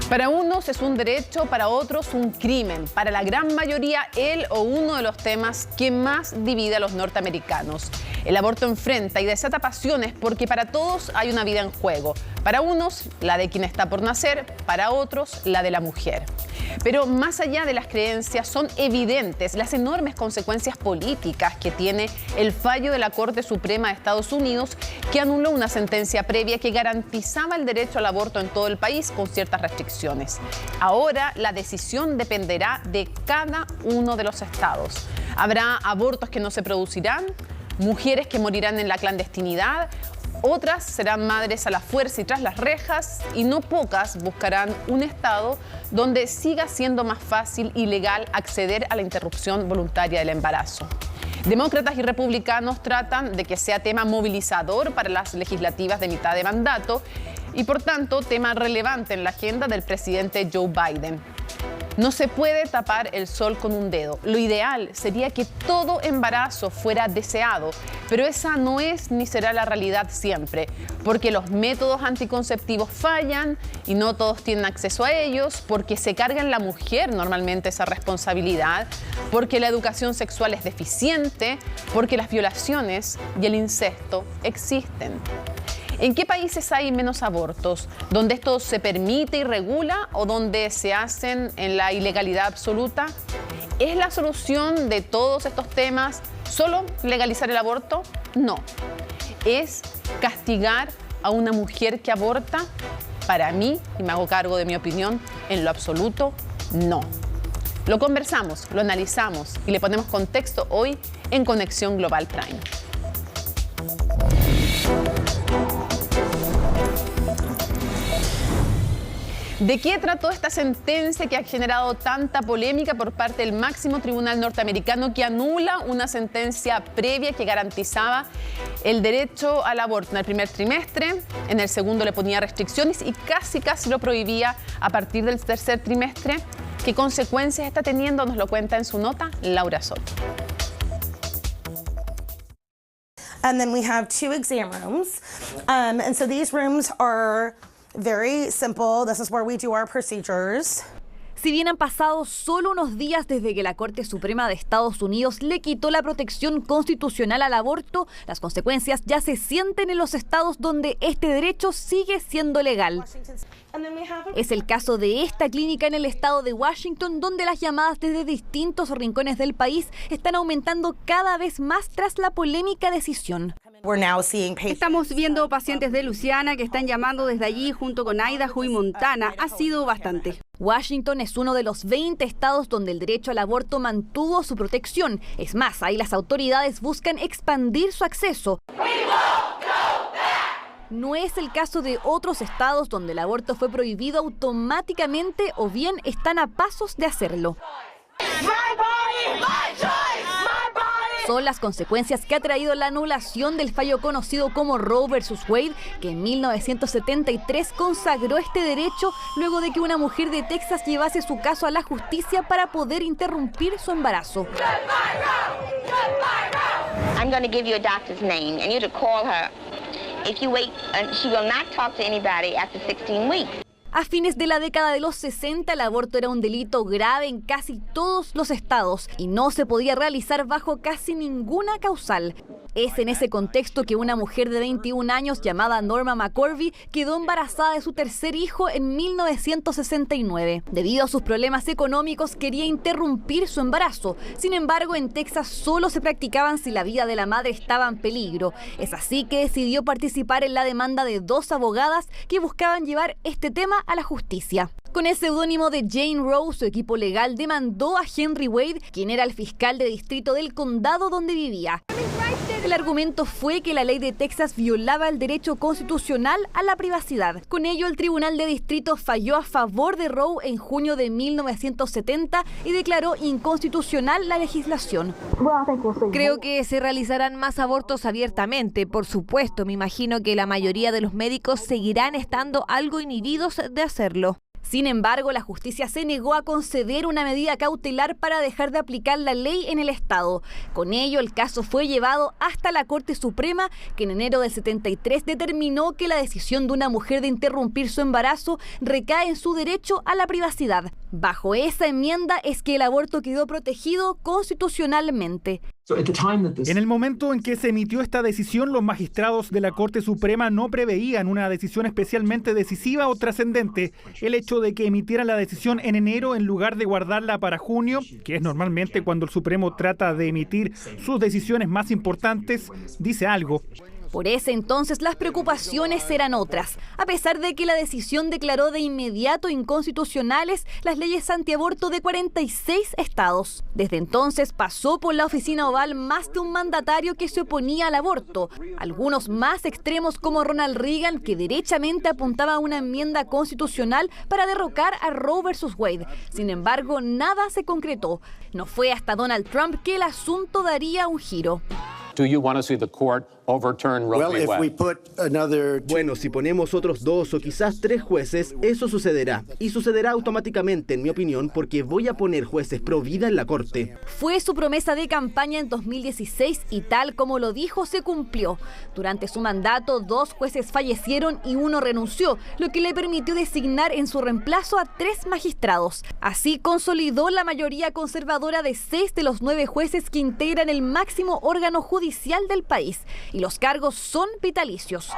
Para unos es un derecho, para otros un crimen. Para la gran mayoría, él o uno de los temas que más divide a los norteamericanos. El aborto enfrenta y desata pasiones porque para todos hay una vida en juego. Para unos, la de quien está por nacer, para otros, la de la mujer. Pero más allá de las creencias, son evidentes las enormes consecuencias políticas que tiene el fallo de la Corte Suprema de Estados Unidos, que anuló una sentencia previa que garantizaba el derecho al aborto en todo el país con ciertas restricciones. Ahora la decisión dependerá de cada uno de los estados. Habrá abortos que no se producirán, mujeres que morirán en la clandestinidad. Otras serán madres a la fuerza y tras las rejas, y no pocas buscarán un estado donde siga siendo más fácil y legal acceder a la interrupción voluntaria del embarazo. Demócratas y republicanos tratan de que sea tema movilizador para las legislativas de mitad de mandato y, por tanto, tema relevante en la agenda del presidente Joe Biden. No se puede tapar el sol con un dedo. Lo ideal sería que todo embarazo fuera deseado, pero esa no es ni será la realidad siempre, porque los métodos anticonceptivos fallan y no todos tienen acceso a ellos, porque se carga en la mujer normalmente esa responsabilidad, porque la educación sexual es deficiente, porque las violaciones y el incesto existen. ¿En qué países hay menos abortos? ¿Donde esto se permite y regula o donde se hacen en la ilegalidad absoluta? ¿Es la solución de todos estos temas solo legalizar el aborto? No. ¿Es castigar a una mujer que aborta? Para mí, y me hago cargo de mi opinión, en lo absoluto, no. Lo conversamos, lo analizamos y le ponemos contexto hoy en Conexión Global Prime. ¿De qué trató esta sentencia que ha generado tanta polémica por parte del máximo tribunal norteamericano, que anula una sentencia previa que garantizaba el derecho al aborto en el primer trimestre? En el segundo le ponía restricciones y casi lo prohibía a partir del tercer trimestre. ¿Qué consecuencias está teniendo? Nos lo cuenta en su nota Laura Soto. And then we have 2 exam rooms. And so these rooms are very simple. This is where we do our procedures. Si bien han pasado solo unos días desde que la Corte Suprema de Estados Unidos le quitó la protección constitucional al aborto, las consecuencias ya se sienten en los estados donde este derecho sigue siendo legal. Es el caso de esta clínica en el estado de Washington, donde las llamadas desde distintos rincones del país están aumentando cada vez más tras la polémica decisión. Estamos viendo pacientes de Luisiana que están llamando desde allí junto con Idaho y Montana. Ha sido bastante. Washington es uno de los 20 estados donde el derecho al aborto mantuvo su protección. Es más, ahí las autoridades buscan expandir su acceso. No es el caso de otros estados donde el aborto fue prohibido automáticamente o bien están a pasos de hacerlo. Son las consecuencias que ha traído la anulación del fallo conocido como Roe vs. Wade, que en 1973 consagró este derecho luego de que una mujer de Texas llevase su caso a la justicia para poder interrumpir su embarazo. I'm going to give you a doctor's name and you to call her. If you wait, she will not talk to anybody after 16 weeks. A fines de la década de los 60, el aborto era un delito grave en casi todos los estados y no se podía realizar bajo casi ninguna causal. Es en ese contexto que una mujer de 21 años llamada Norma McCorvey quedó embarazada de su tercer hijo en 1969. Debido a sus problemas económicos, quería interrumpir su embarazo. Sin embargo, en Texas solo se practicaban si la vida de la madre estaba en peligro. Es así que decidió participar en la demanda de 2 abogadas que buscaban llevar este tema a la justicia. Con el seudónimo de Jane Roe, su equipo legal demandó a Henry Wade, quien era el fiscal de distrito del condado donde vivía. El argumento fue que la ley de Texas violaba el derecho constitucional a la privacidad. Con ello, el Tribunal de Distrito falló a favor de Roe en junio de 1970 y declaró inconstitucional la legislación. Creo que se realizarán más abortos abiertamente, por supuesto. Me imagino que la mayoría de los médicos seguirán estando algo inhibidos de hacerlo. Sin embargo, la justicia se negó a conceder una medida cautelar para dejar de aplicar la ley en el estado. Con ello, el caso fue llevado hasta la Corte Suprema, que en enero del 73 determinó que la decisión de una mujer de interrumpir su embarazo recae en su derecho a la privacidad. Bajo esa enmienda es que el aborto quedó protegido constitucionalmente. En el momento en que se emitió esta decisión, los magistrados de la Corte Suprema no preveían una decisión especialmente decisiva o trascendente. El hecho de que emitieran la decisión en enero en lugar de guardarla para junio, que es normalmente cuando el Supremo trata de emitir sus decisiones más importantes, dice algo. Por ese entonces las preocupaciones eran otras. A pesar de que la decisión declaró de inmediato inconstitucionales las leyes antiaborto de 46 estados. Desde entonces pasó por la oficina oval más de un mandatario que se oponía al aborto. Algunos más extremos como Ronald Reagan, que derechamente apuntaba a una enmienda constitucional para derrocar a Roe versus Wade. Sin embargo, nada se concretó. No fue hasta Donald Trump que el asunto daría un giro. Do you want to see the court overturn Roe v. Wade? Bueno, si ponemos otros 2 o quizás 3 jueces, eso sucederá. Y sucederá automáticamente, en mi opinión, porque voy a poner jueces pro vida en la corte. Fue su promesa de campaña en 2016 y tal como lo dijo, se cumplió. Durante su mandato, 2 jueces fallecieron y 1 renunció, lo que le permitió designar en su reemplazo a 3 magistrados. Así consolidó la mayoría conservadora de 6 de los 9 jueces que integran el máximo órgano judicial del país. Y los cargos son vitalicios.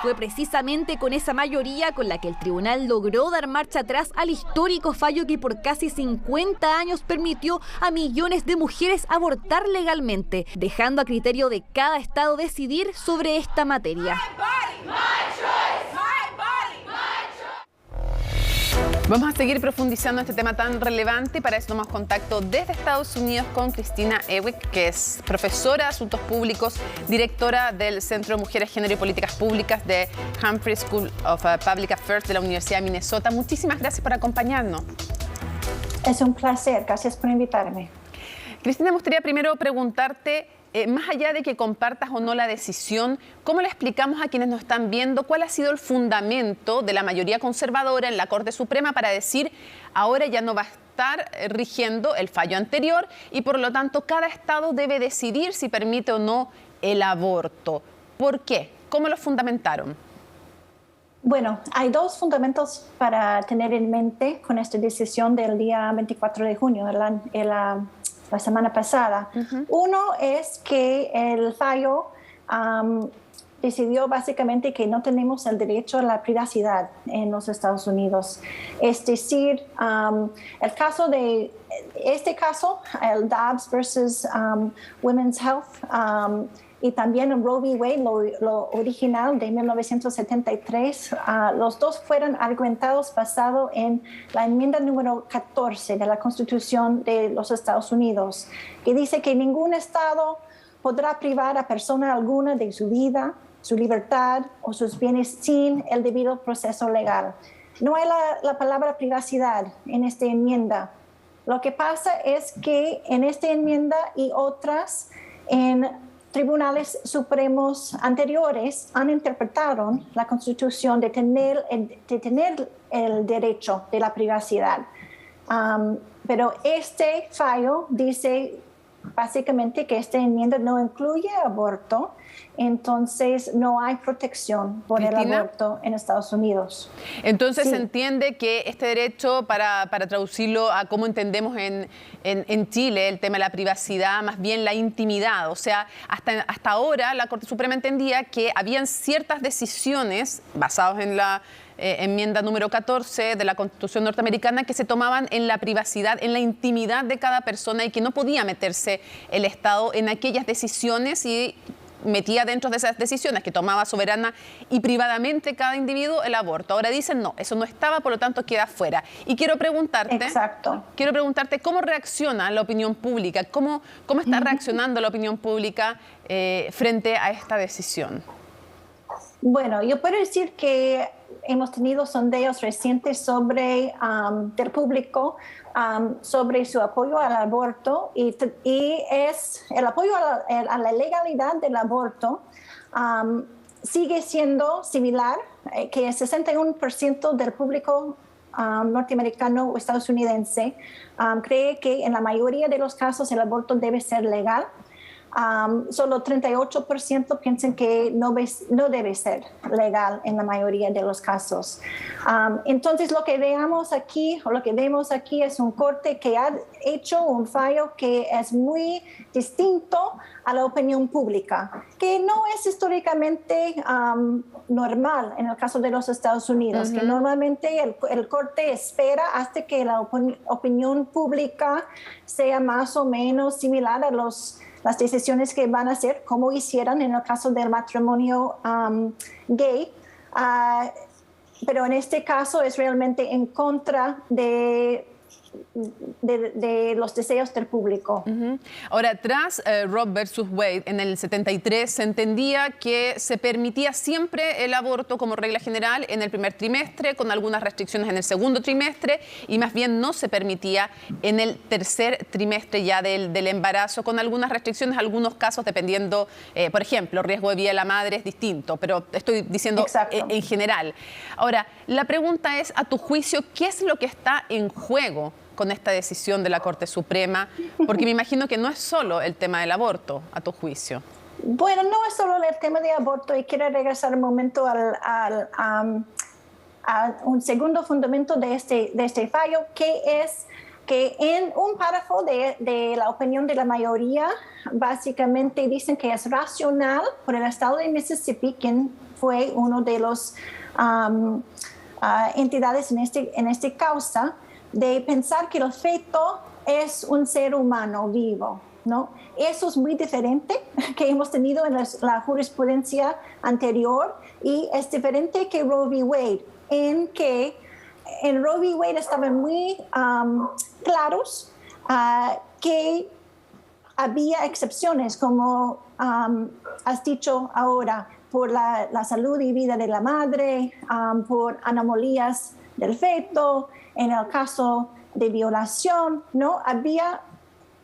Fue precisamente con esa mayoría con la que el tribunal logró dar marcha atrás al histórico fallo que por casi 50 años permitió a millones de mujeres abortar legalmente, dejando a criterio de cada estado decidir sobre esta materia. Vamos a seguir profundizando en este tema tan relevante. Para eso tomamos contacto desde Estados Unidos con Christina Ewing, que es profesora de Asuntos Públicos, directora del Centro de Mujeres, Género y Políticas Públicas de Humphrey School of Public Affairs de la Universidad de Minnesota. Muchísimas gracias por acompañarnos. Es un placer. Gracias por invitarme. Cristina, me gustaría primero preguntarte, más allá de que compartas o no la decisión, ¿cómo le explicamos a quienes nos están viendo cuál ha sido el fundamento de la mayoría conservadora en la Corte Suprema para decir ahora ya no va a estar rigiendo el fallo anterior y por lo tanto cada estado debe decidir si permite o no el aborto? ¿Por qué? ¿Cómo lo fundamentaron? Bueno, hay 2 fundamentos para tener en mente con esta decisión del día 24 de junio, la semana pasada. Uno es que el fallo decidió básicamente que no tenemos el derecho a la privacidad en los Estados Unidos. Es decir, el caso, el Dobbs versus Women's Health, y también en Roe v. Wade, lo original de 1973, los 2 fueron argumentados basado en la enmienda número 14 de la Constitución de los Estados Unidos, que dice que ningún estado podrá privar a persona alguna de su vida, su libertad o sus bienes sin el debido proceso legal. No hay la palabra privacidad en esta enmienda. Lo que pasa es que en esta enmienda y otras en tribunales supremos anteriores han interpretado la Constitución de tener el derecho de la privacidad. Pero este fallo dice básicamente que esta enmienda no incluye aborto, entonces no hay protección por el aborto en Estados Unidos. Entonces se entiende que este derecho, para traducirlo a cómo entendemos en Chile, el tema de la privacidad, más bien la intimidad. O sea, hasta ahora la Corte Suprema entendía que habían ciertas decisiones basadas en la enmienda número 14 de la Constitución norteamericana que se tomaban en la privacidad, en la intimidad de cada persona y que no podía meterse el Estado en aquellas decisiones y metía dentro de esas decisiones que tomaba soberana y privadamente cada individuo el aborto. Ahora dicen no, eso no estaba, por lo tanto queda fuera. Y quiero preguntarte cómo reacciona la opinión pública, cómo está reaccionando la opinión pública frente a esta decisión. Bueno, yo puedo decir que hemos tenido sondeos recientes del público sobre su apoyo al aborto y es el apoyo a la legalidad del aborto sigue siendo similar, que el 61% del público norteamericano o estadounidense cree que en la mayoría de los casos el aborto debe ser legal. Solo 38% piensan que no debe ser legal en la mayoría de los casos. Entonces lo que vemos aquí es un corte que ha hecho un fallo que es muy distinto a la opinión pública, que no es históricamente normal en el caso de los Estados Unidos, que normalmente el corte espera hasta que la opinión pública sea más o menos similar a las decisiones que van a hacer, como hicieron en el caso del matrimonio gay. Pero en este caso es realmente en contra de los deseos del público. Ahora, tras Roe versus Wade, en el 73 se entendía que se permitía siempre el aborto como regla general en el primer trimestre, con algunas restricciones en el segundo trimestre, y más bien no se permitía en el tercer trimestre ya del embarazo, con algunas restricciones, algunos casos dependiendo, por ejemplo, riesgo de vida de la madre es distinto, pero estoy diciendo en general. Ahora, la pregunta es, a tu juicio, ¿qué es lo que está en juego con esta decisión de la Corte Suprema? Porque me imagino que no es solo el tema del aborto, a tu juicio. Bueno, no es solo el tema de aborto, y quiero regresar un momento a un segundo fundamento de este fallo, que es que en un párrafo de la opinión de la mayoría, básicamente dicen que es racional por el estado de Mississippi, quien fue uno de los entidades en esta causa, de pensar que el feto es un ser humano vivo, ¿no? Eso es muy diferente que hemos tenido en la jurisprudencia anterior, y es diferente que Roe v. Wade, en que en Roe v. Wade estaban muy claros que había excepciones, como has dicho ahora, por la salud y vida de la madre, por anomalías del feto, en el caso de violación, ¿no? Había,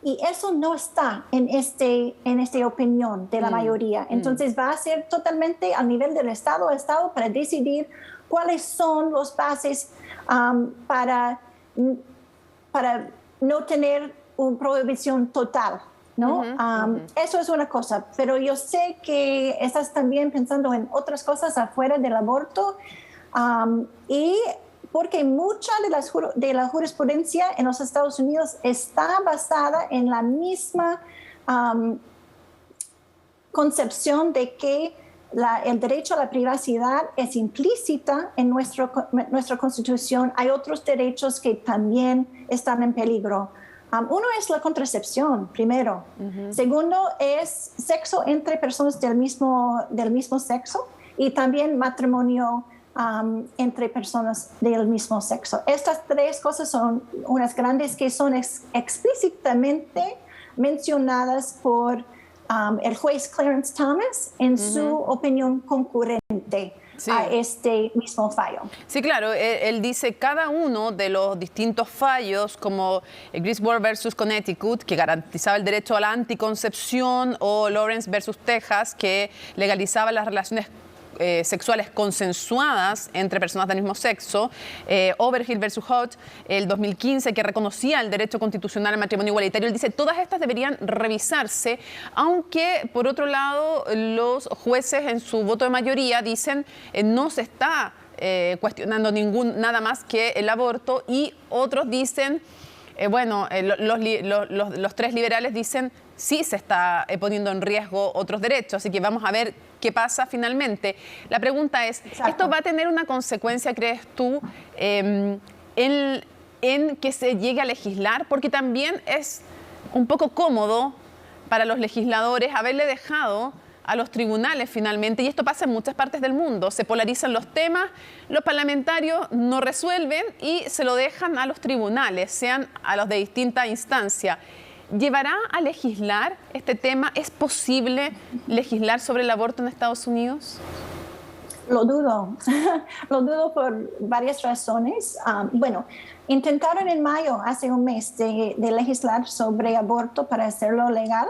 y eso no está en esta opinión de la mayoría. Entonces va a ser totalmente al nivel del Estado a Estado para decidir cuáles son los bases para no tener una prohibición total, ¿no? Eso es una cosa, pero yo sé que estás también pensando en otras cosas afuera del aborto, y porque mucha de la jurisprudencia en los Estados Unidos está basada en la misma concepción de que el derecho a la privacidad es implícita en nuestra Constitución. Hay otros derechos que también están en peligro. Uno es la contracepción, primero. Segundo es sexo entre personas del mismo sexo, y también matrimonio entre personas del mismo sexo. Estas tres cosas son unas grandes que son explícitamente mencionadas por el juez Clarence Thomas en su opinión concurrente a este mismo fallo. Sí, claro, él dice cada uno de los distintos fallos, como Griswold versus Connecticut, que garantizaba el derecho a la anticoncepción, o Lawrence versus Texas, que legalizaba las relaciones sexuales consensuadas entre personas del mismo sexo, Overhill versus Hodge, el 2015, que reconocía el derecho constitucional al matrimonio igualitario. Él dice, todas estas deberían revisarse, aunque por otro lado los jueces en su voto de mayoría dicen no se está cuestionando nada más que el aborto, y otros dicen, los tres liberales dicen sí se está poniendo en riesgo otros derechos, así que vamos a ver qué pasa finalmente. La pregunta es, ¿esto va a tener una consecuencia, crees tú, en que se llegue a legislar? Porque también es un poco cómodo para los legisladores haberle dejado a los tribunales finalmente, y esto pasa en muchas partes del mundo, se polarizan los temas, los parlamentarios no resuelven y se lo dejan a los tribunales, sean a los de distinta instancia. ¿Llevará a legislar este tema? ¿Es posible legislar sobre el aborto en Estados Unidos? Lo dudo. Lo dudo por varias razones. Intentaron en mayo, hace un mes, de legislar sobre aborto para hacerlo legal.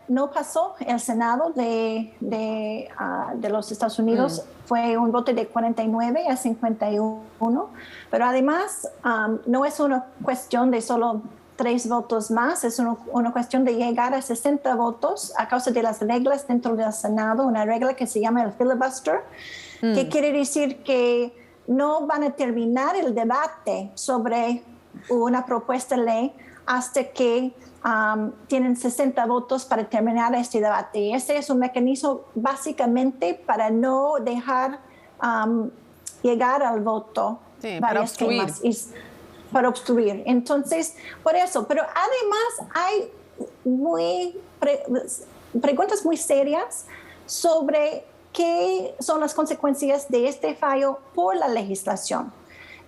no pasó el Senado de los Estados Unidos. Fue un voto de 49 a 51, pero además no es una cuestión de solo 3 votos más, es una cuestión de llegar a 60 votos a causa de las reglas dentro del Senado, una regla que se llama el filibuster, que quiere decir que no van a terminar el debate sobre una propuesta de ley hasta que tienen 60 votos para terminar este debate. Y ese es un mecanismo básicamente para no dejar llegar al voto. Sí, para obstruir. Para obstruir. Entonces, por eso. Pero además hay preguntas muy serias sobre qué son las consecuencias de este fallo por la legislación.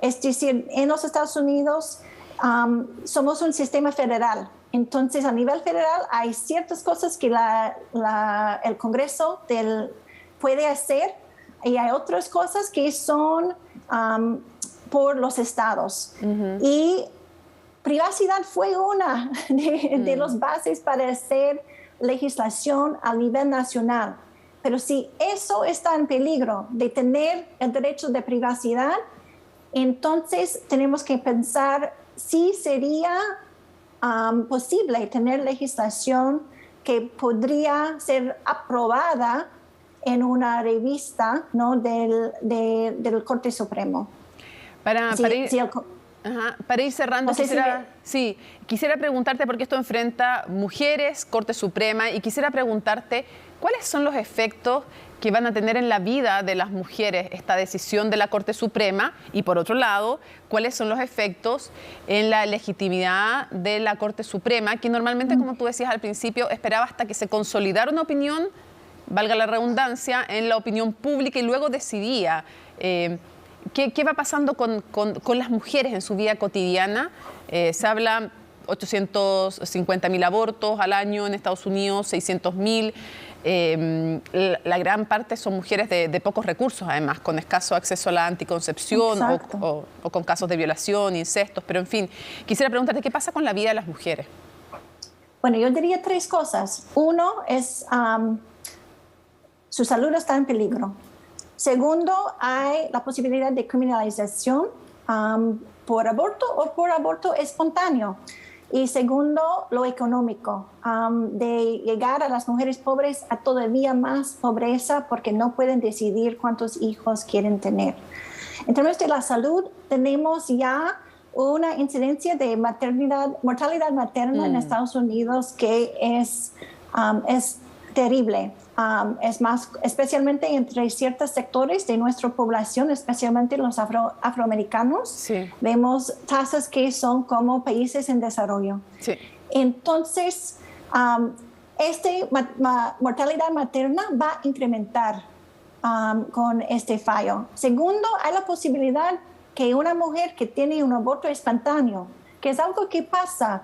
Es decir, en los Estados Unidos somos un sistema federal. Entonces, a nivel federal hay ciertas cosas que el Congreso puede hacer y hay otras cosas que son por los estados. Y privacidad fue una de las bases para hacer legislación a nivel nacional. Pero si eso está en peligro de tener el derecho de privacidad, entonces tenemos que pensar si sería posible tener legislación que podría ser aprobada en una revista, ¿no? del Corte Supremo. Para ir cerrando, quisiera preguntarte, porque esto enfrenta mujeres, Corte Suprema, y quisiera preguntarte cuáles son los efectos que van a tener en la vida de las mujeres esta decisión de la Corte Suprema, y por otro lado, cuáles son los efectos en la legitimidad de la Corte Suprema, que normalmente, como tú decías al principio, esperaba hasta que se consolidara una opinión, valga la redundancia, en la opinión pública y luego decidía. ¿Qué va pasando con las mujeres en su vida cotidiana? Se habla 850.000 abortos al año en Estados Unidos, 600.000. La gran parte son mujeres de pocos recursos, además, con escaso acceso a la anticoncepción o con casos de violación, incestos. Pero, en fin, quisiera preguntarte, ¿qué pasa con la vida de las mujeres? Bueno, yo diría 3 cosas. Uno es su salud está en peligro. Segundo, hay la posibilidad de criminalización por aborto o por aborto espontáneo. Y segundo, lo económico, de llegar a las mujeres pobres a todavía más pobreza porque no pueden decidir cuántos hijos quieren tener. En términos de la salud, tenemos ya una incidencia de mortalidad materna en Estados Unidos que es terrible. Es más, especialmente entre ciertos sectores de nuestra población, especialmente los afroamericanos, sí. Vemos tasas que son como países en desarrollo. Sí. Entonces, mortalidad materna va a incrementar con este fallo. Segundo, hay la posibilidad que una mujer que tiene un aborto espontáneo, que es algo que pasa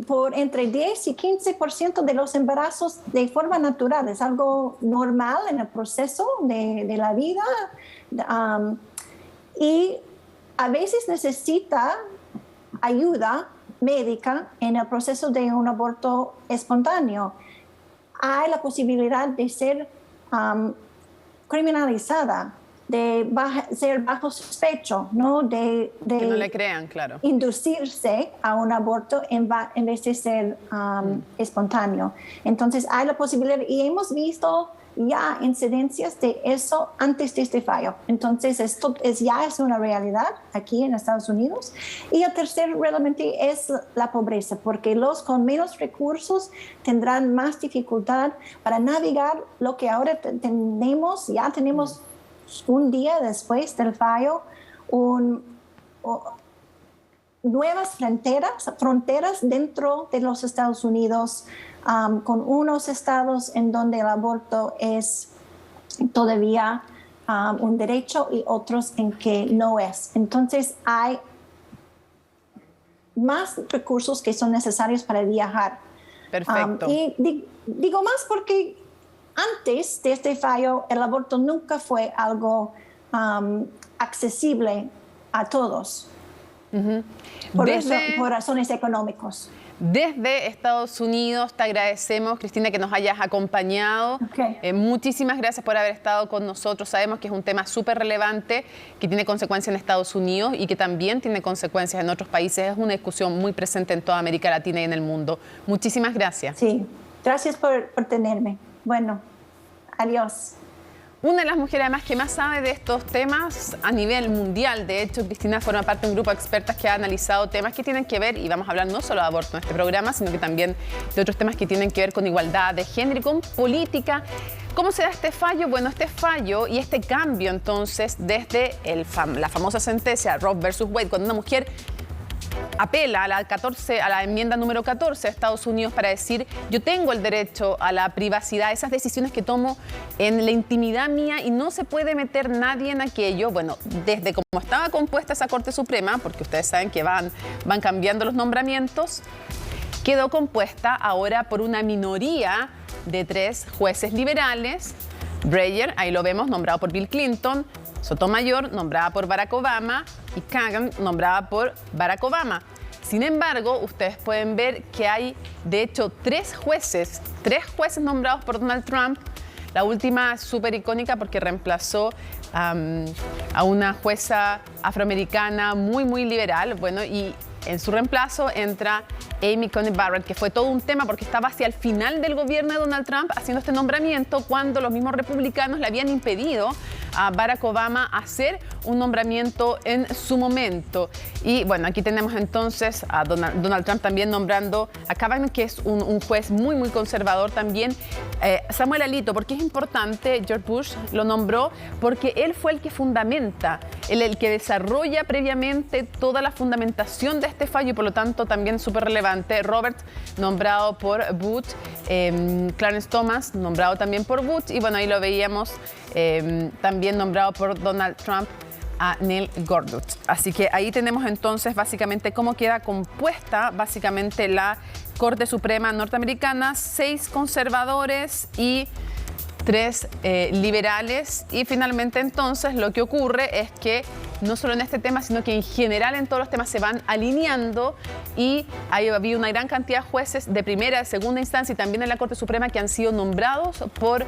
por entre 10 y 15% de los embarazos de forma natural. Es algo normal en el proceso de la vida. Y a veces necesita ayuda médica en el proceso de un aborto espontáneo. Hay la posibilidad de ser criminalizada, de ser bajo sospecho, ¿no? De que no le crean, claro. Inducirse a un aborto en vez de ser espontáneo. Entonces hay la posibilidad, y hemos visto ya incidencias de eso antes de este fallo. Entonces esto ya es una realidad aquí en Estados Unidos. Y el tercero realmente es la pobreza, porque los con menos recursos tendrán más dificultad para navegar lo que ahora tenemos. Ya tenemos un día después del fallo, nuevas fronteras dentro de los Estados Unidos, con unos estados en donde el aborto es todavía un derecho y otros en que no es. Entonces hay más recursos que son necesarios para viajar. Perfecto. Y digo más porque antes de este fallo, el aborto nunca fue algo accesible a todos. por razones económicas. Desde Estados Unidos te agradecemos, Cristina, que nos hayas acompañado. Muchísimas gracias por haber estado con nosotros. Sabemos que es un tema súper relevante, que tiene consecuencias en Estados Unidos y que también tiene consecuencias en otros países. Es una discusión muy presente en toda América Latina y en el mundo. Muchísimas gracias. Sí, gracias por tenerme. Bueno, adiós. Una de las mujeres además que más sabe de estos temas a nivel mundial. De hecho, Cristina forma parte de un grupo de expertas que ha analizado temas que tienen que ver, y vamos a hablar no solo de aborto en este programa, sino que también de otros temas que tienen que ver con igualdad de género y con política. ¿Cómo se da este fallo? Bueno, este fallo y este cambio entonces desde la famosa sentencia Roe versus Wade, cuando una mujer apela a la enmienda número 14 de Estados Unidos para decir: yo tengo el derecho a la privacidad, esas decisiones que tomo en la intimidad mía y no se puede meter nadie en aquello. Bueno, desde como estaba compuesta esa Corte Suprema, porque ustedes saben que van cambiando los nombramientos, quedó compuesta ahora por una minoría de 3 jueces liberales. Breyer, ahí lo vemos, nombrado por Bill Clinton; Sotomayor, nombrada por Barack Obama; y Kagan, nombrada por Barack Obama. Sin embargo, ustedes pueden ver que hay, de hecho, 3 jueces nombrados por Donald Trump. La última es súper icónica porque reemplazó a una jueza afroamericana muy, muy liberal. Bueno, y en su reemplazo entra Amy Coney Barrett, que fue todo un tema porque estaba hacia el final del gobierno de Donald Trump haciendo este nombramiento, cuando los mismos republicanos le habían impedido a Barack Obama hacer un nombramiento en su momento. Y bueno, aquí tenemos entonces a Donald Trump también nombrando a Kavanaugh, que es un juez muy, muy conservador también. Samuel Alito, porque es importante, George Bush lo nombró porque él fue el que fundamenta, el que desarrolla previamente toda la fundamentación de este fallo y por lo tanto también súper relevante. Robert, nombrado por Bush; Clarence Thomas, nombrado también por Bush; y bueno, ahí lo veíamos también nombrado por Donald Trump a Neil Gorsuch. Así que ahí tenemos entonces básicamente cómo queda compuesta básicamente la Corte Suprema norteamericana: 6 conservadores y 3 liberales. Y finalmente entonces lo que ocurre es que no solo en este tema, sino que en general en todos los temas se van alineando y ha habido una gran cantidad de jueces de primera, de segunda instancia y también en la Corte Suprema que han sido nombrados por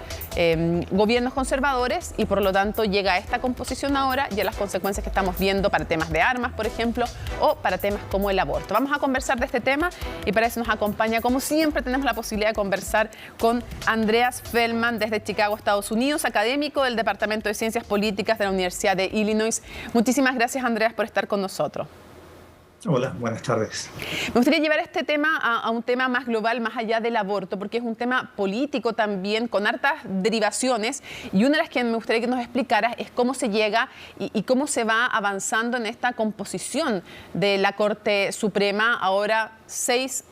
gobiernos conservadores y por lo tanto llega a esta composición ahora y a las consecuencias que estamos viendo para temas de armas, por ejemplo, o para temas como el aborto. Vamos a conversar de este tema y para eso nos acompaña, como siempre, tenemos la posibilidad de conversar con Andreas Feldman desde Chicago, Estados Unidos, académico del Departamento de Ciencias Políticas de la Universidad de Illinois. Muchísimas gracias, Andreas, por estar con nosotros. Hola, buenas tardes. Me gustaría llevar este tema a un tema más global, más allá del aborto, porque es un tema político también, con hartas derivaciones. Y una de las que me gustaría que nos explicaras es cómo se llega y cómo se va avanzando en esta composición de la Corte Suprema. Ahora 6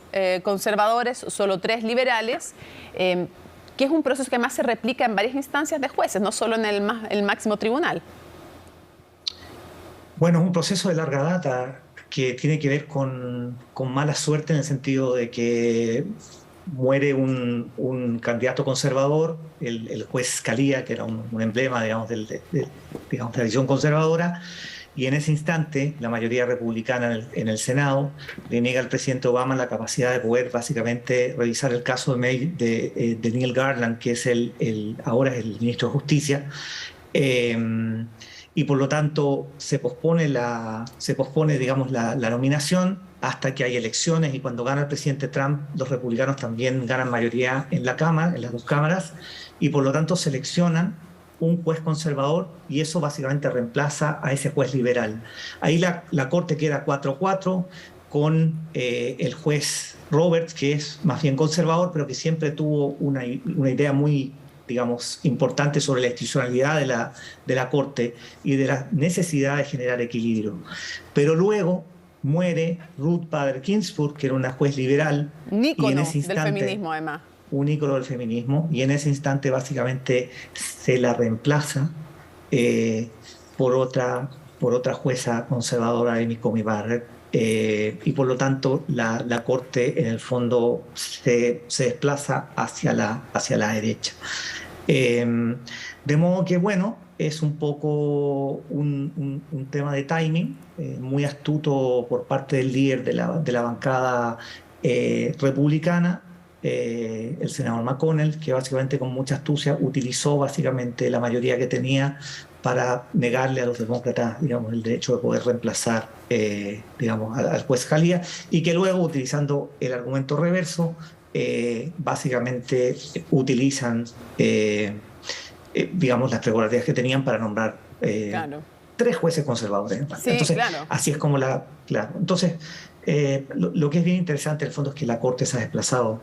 conservadores, solo 3 liberales, que es un proceso que además se replica en varias instancias de jueces, no solo en el máximo tribunal. Bueno, es un proceso de larga data que tiene que ver con mala suerte, en el sentido de que muere un candidato conservador, el juez Scalia, que era un emblema, digamos, de la visión conservadora, y en ese instante la mayoría republicana en el Senado le niega al presidente Obama la capacidad de poder básicamente revisar el caso de Neil Garland, que es ahora es el ministro de Justicia. Y por lo tanto se pospone, digamos, la nominación hasta que hay elecciones, y cuando gana el presidente Trump, los republicanos también ganan mayoría en la Cámara, en las 2 cámaras, y por lo tanto seleccionan un juez conservador y eso básicamente reemplaza a ese juez liberal. Ahí la Corte queda 4-4 con el juez Roberts, que es más bien conservador, pero que siempre tuvo una idea muy, digamos, importante sobre la institucionalidad de la Corte y de la necesidad de generar equilibrio. Pero luego muere Ruth Bader Ginsburg, que era una juez liberal. Un ícono del feminismo, además. Un ícono del feminismo, y en ese instante básicamente se la reemplaza por otra jueza conservadora, Amy Coney Barrett, y por lo tanto la Corte en el fondo se desplaza hacia la derecha. De modo que, bueno, es un poco un tema de timing, muy astuto por parte del líder de la bancada republicana, el senador McConnell, que básicamente con mucha astucia utilizó básicamente la mayoría que tenía para negarle a los demócratas, digamos, el derecho de poder reemplazar, digamos, al juez Scalia, y que luego, utilizando el argumento reverso, básicamente utilizan, digamos, las prerrogativas que tenían para nombrar claro. 3 jueces conservadores. Sí, entonces, claro. así es como claro. Entonces, lo que es bien interesante en el fondo es que la Corte se ha desplazado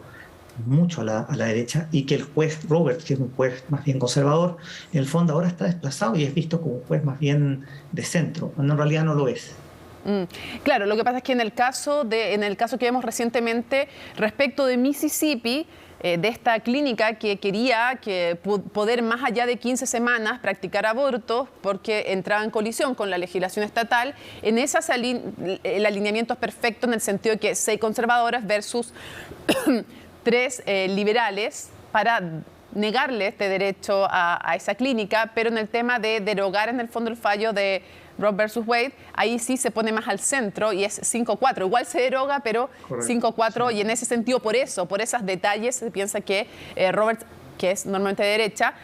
mucho a la derecha, y que el juez Roberts, que es un juez más bien conservador, en el fondo ahora está desplazado y es visto como un juez más bien de centro, cuando en realidad no lo es. Claro, lo que pasa es que en el caso que vemos recientemente respecto de Mississippi, de esta clínica que quería poder más allá de 15 semanas practicar abortos porque entraba en colisión con la legislación estatal, en esa el alineamiento es perfecto en el sentido de que 6 conservadoras versus 3 liberales para negarle este derecho a esa clínica, pero en el tema de derogar en el fondo el fallo de Roe versus Wade, ahí sí se pone más al centro y es 5-4. Igual se deroga, pero 5-4, sí. Y en ese sentido, por esos detalles, se piensa que Roberts, que es normalmente de derecha,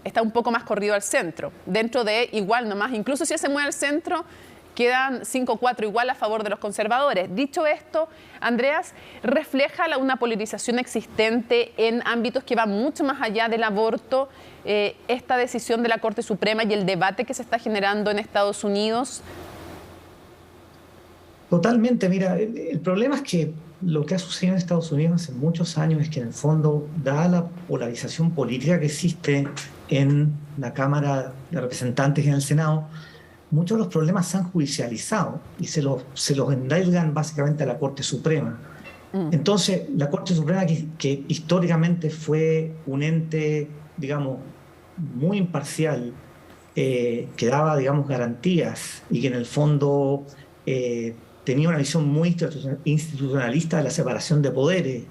está un poco más corrido al centro. Dentro de igual nomás, incluso si él se mueve al centro, quedan 5-4 igual a favor de los conservadores. Dicho esto, Andreas, ¿refleja una polarización existente en ámbitos que van mucho más allá del aborto, esta decisión de la Corte Suprema y el debate que se está generando en Estados Unidos? Totalmente. Mira, el problema es que lo que ha sucedido en Estados Unidos hace muchos años es que en el fondo, dada la polarización política que existe en la Cámara de Representantes y en el Senado, muchos de los problemas se han judicializado y se los endilgan básicamente a la Corte Suprema. Entonces, la Corte Suprema, que históricamente fue un ente, digamos, muy imparcial, que daba, digamos, garantías y que en el fondo tenía una visión muy institucionalista de la separación de poderes,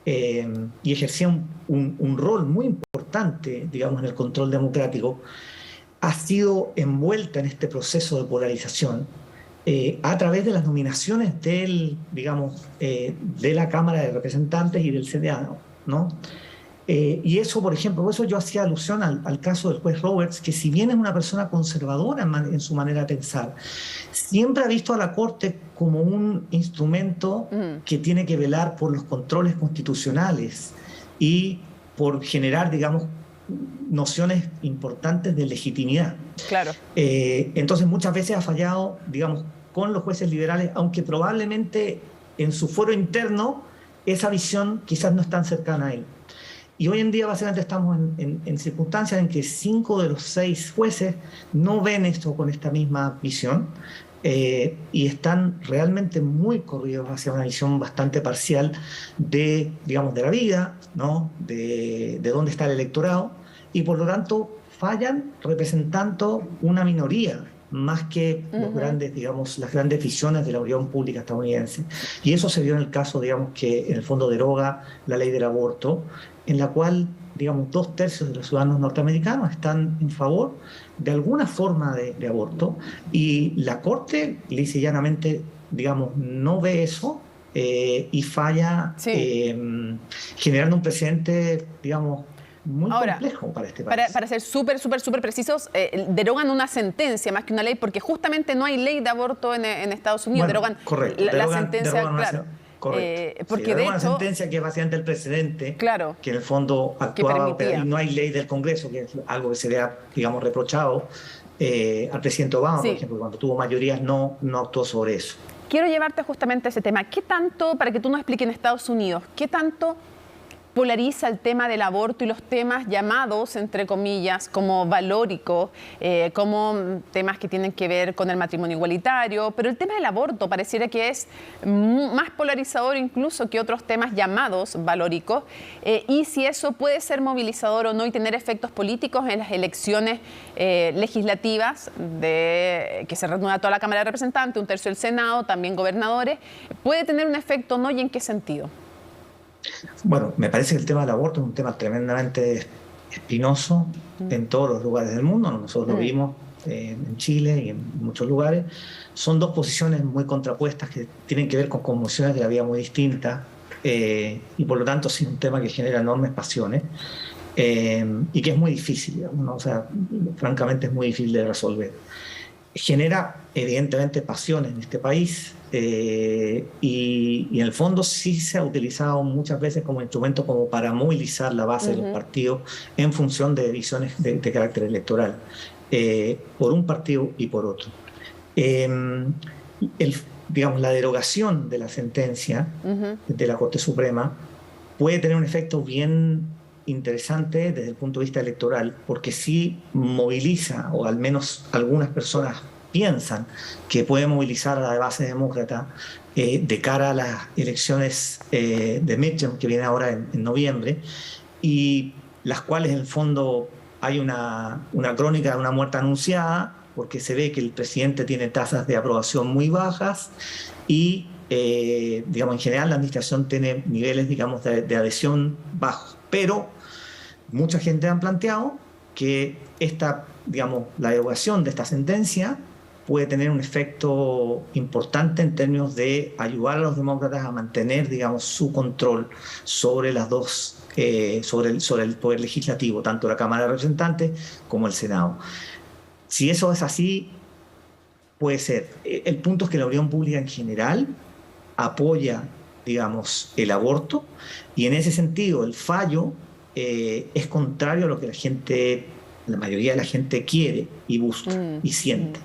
y ejercía un rol muy importante, digamos, en el control democrático, ha sido envuelta en este proceso de polarización a través de las nominaciones de la Cámara de Representantes y del Senado, ¿no? Y eso, por ejemplo, por eso yo hacía alusión al caso del juez Roberts, que si bien es una persona conservadora en su manera de pensar, siempre ha visto a la Corte como un instrumento que tiene que velar por los controles constitucionales y por generar, digamos, nociones importantes de legitimidad. Claro. Entonces muchas veces ha fallado, digamos, con los jueces liberales, aunque probablemente en su fuero interno esa visión quizás no es tan cercana a él. Y hoy en día básicamente estamos en circunstancias en que 5 de los 6 jueces no ven esto con esta misma visión, y están realmente muy corridos hacia una visión bastante parcial de, digamos, de la vida, ¿no? De dónde está el electorado, y por lo tanto fallan representando una minoría más que los grandes, digamos, las grandes visiones de la opinión pública estadounidense. Y eso se vio en el caso, digamos, que en el fondo deroga la ley del aborto, en la cual, digamos, 2/3 de los ciudadanos norteamericanos están en favor de alguna forma de aborto, y la Corte lisa y llanamente, digamos, no ve eso, y falla, generando un precedente, digamos, muy complejo para este país. Para ser súper precisos, derogan una sentencia más que una ley, porque justamente no hay ley de aborto en Estados Unidos. Bueno, derogan la sentencia, claro. Correcto. Porque de hecho, una sentencia que es básicamente el precedente, claro, que en el fondo actuaba, pero no hay ley del Congreso, que es algo que se le ha, digamos, reprochado al presidente Obama, por ejemplo, cuando tuvo mayorías no actuó sobre eso. Quiero llevarte justamente a ese tema. ¿Qué tanto, para que tú nos expliques en Estados Unidos, qué tanto polariza el tema del aborto y los temas llamados, entre comillas, como valóricos, como temas que tienen que ver con el matrimonio igualitario, pero el tema del aborto pareciera que es más polarizador incluso que otros temas llamados valóricos, y si eso puede ser movilizador o no y tener efectos políticos en las elecciones legislativas que se renueva toda la Cámara de Representantes, 1/3 del Senado, también gobernadores, ¿puede tener un efecto o no, y en qué sentido? Bueno, me parece que el tema del aborto es un tema tremendamente espinoso en todos los lugares del mundo. Nosotros lo vimos en Chile y en muchos lugares. Son dos posiciones muy contrapuestas que tienen que ver con conmociones de la vida muy distintas, y por lo tanto sí es un tema que genera enormes pasiones, y que es muy difícil, digamos, ¿no? O sea, francamente es muy difícil de resolver. Genera evidentemente pasiones en este país, y en el fondo sí se ha utilizado muchas veces como instrumento como para movilizar la base de los partidos en función de visiones de carácter electoral, por un partido y por otro. Digamos, la derogación de la sentencia de la Corte Suprema puede tener un efecto bien interesante desde el punto de vista electoral, porque sí moviliza, o al menos algunas personas piensan que puede movilizar a la base demócrata de cara a las elecciones de midterm que vienen ahora en noviembre, y las cuales en el fondo hay una crónica de una muerte anunciada, porque se ve que el presidente tiene tasas de aprobación muy bajas y, digamos, en general la administración tiene niveles, digamos, de adhesión bajos. Pero mucha gente ha planteado que digamos, la derogación de esta sentencia puede tener un efecto importante en términos de ayudar a los demócratas a mantener, digamos, su control sobre las dos, sobre el poder legislativo, tanto la Cámara de Representantes como el Senado. Si eso es así, puede ser. El punto es que la opinión pública en general apoya, digamos, el aborto, y en ese sentido el fallo es contrario a lo que la mayoría de la gente quiere y busca y siente.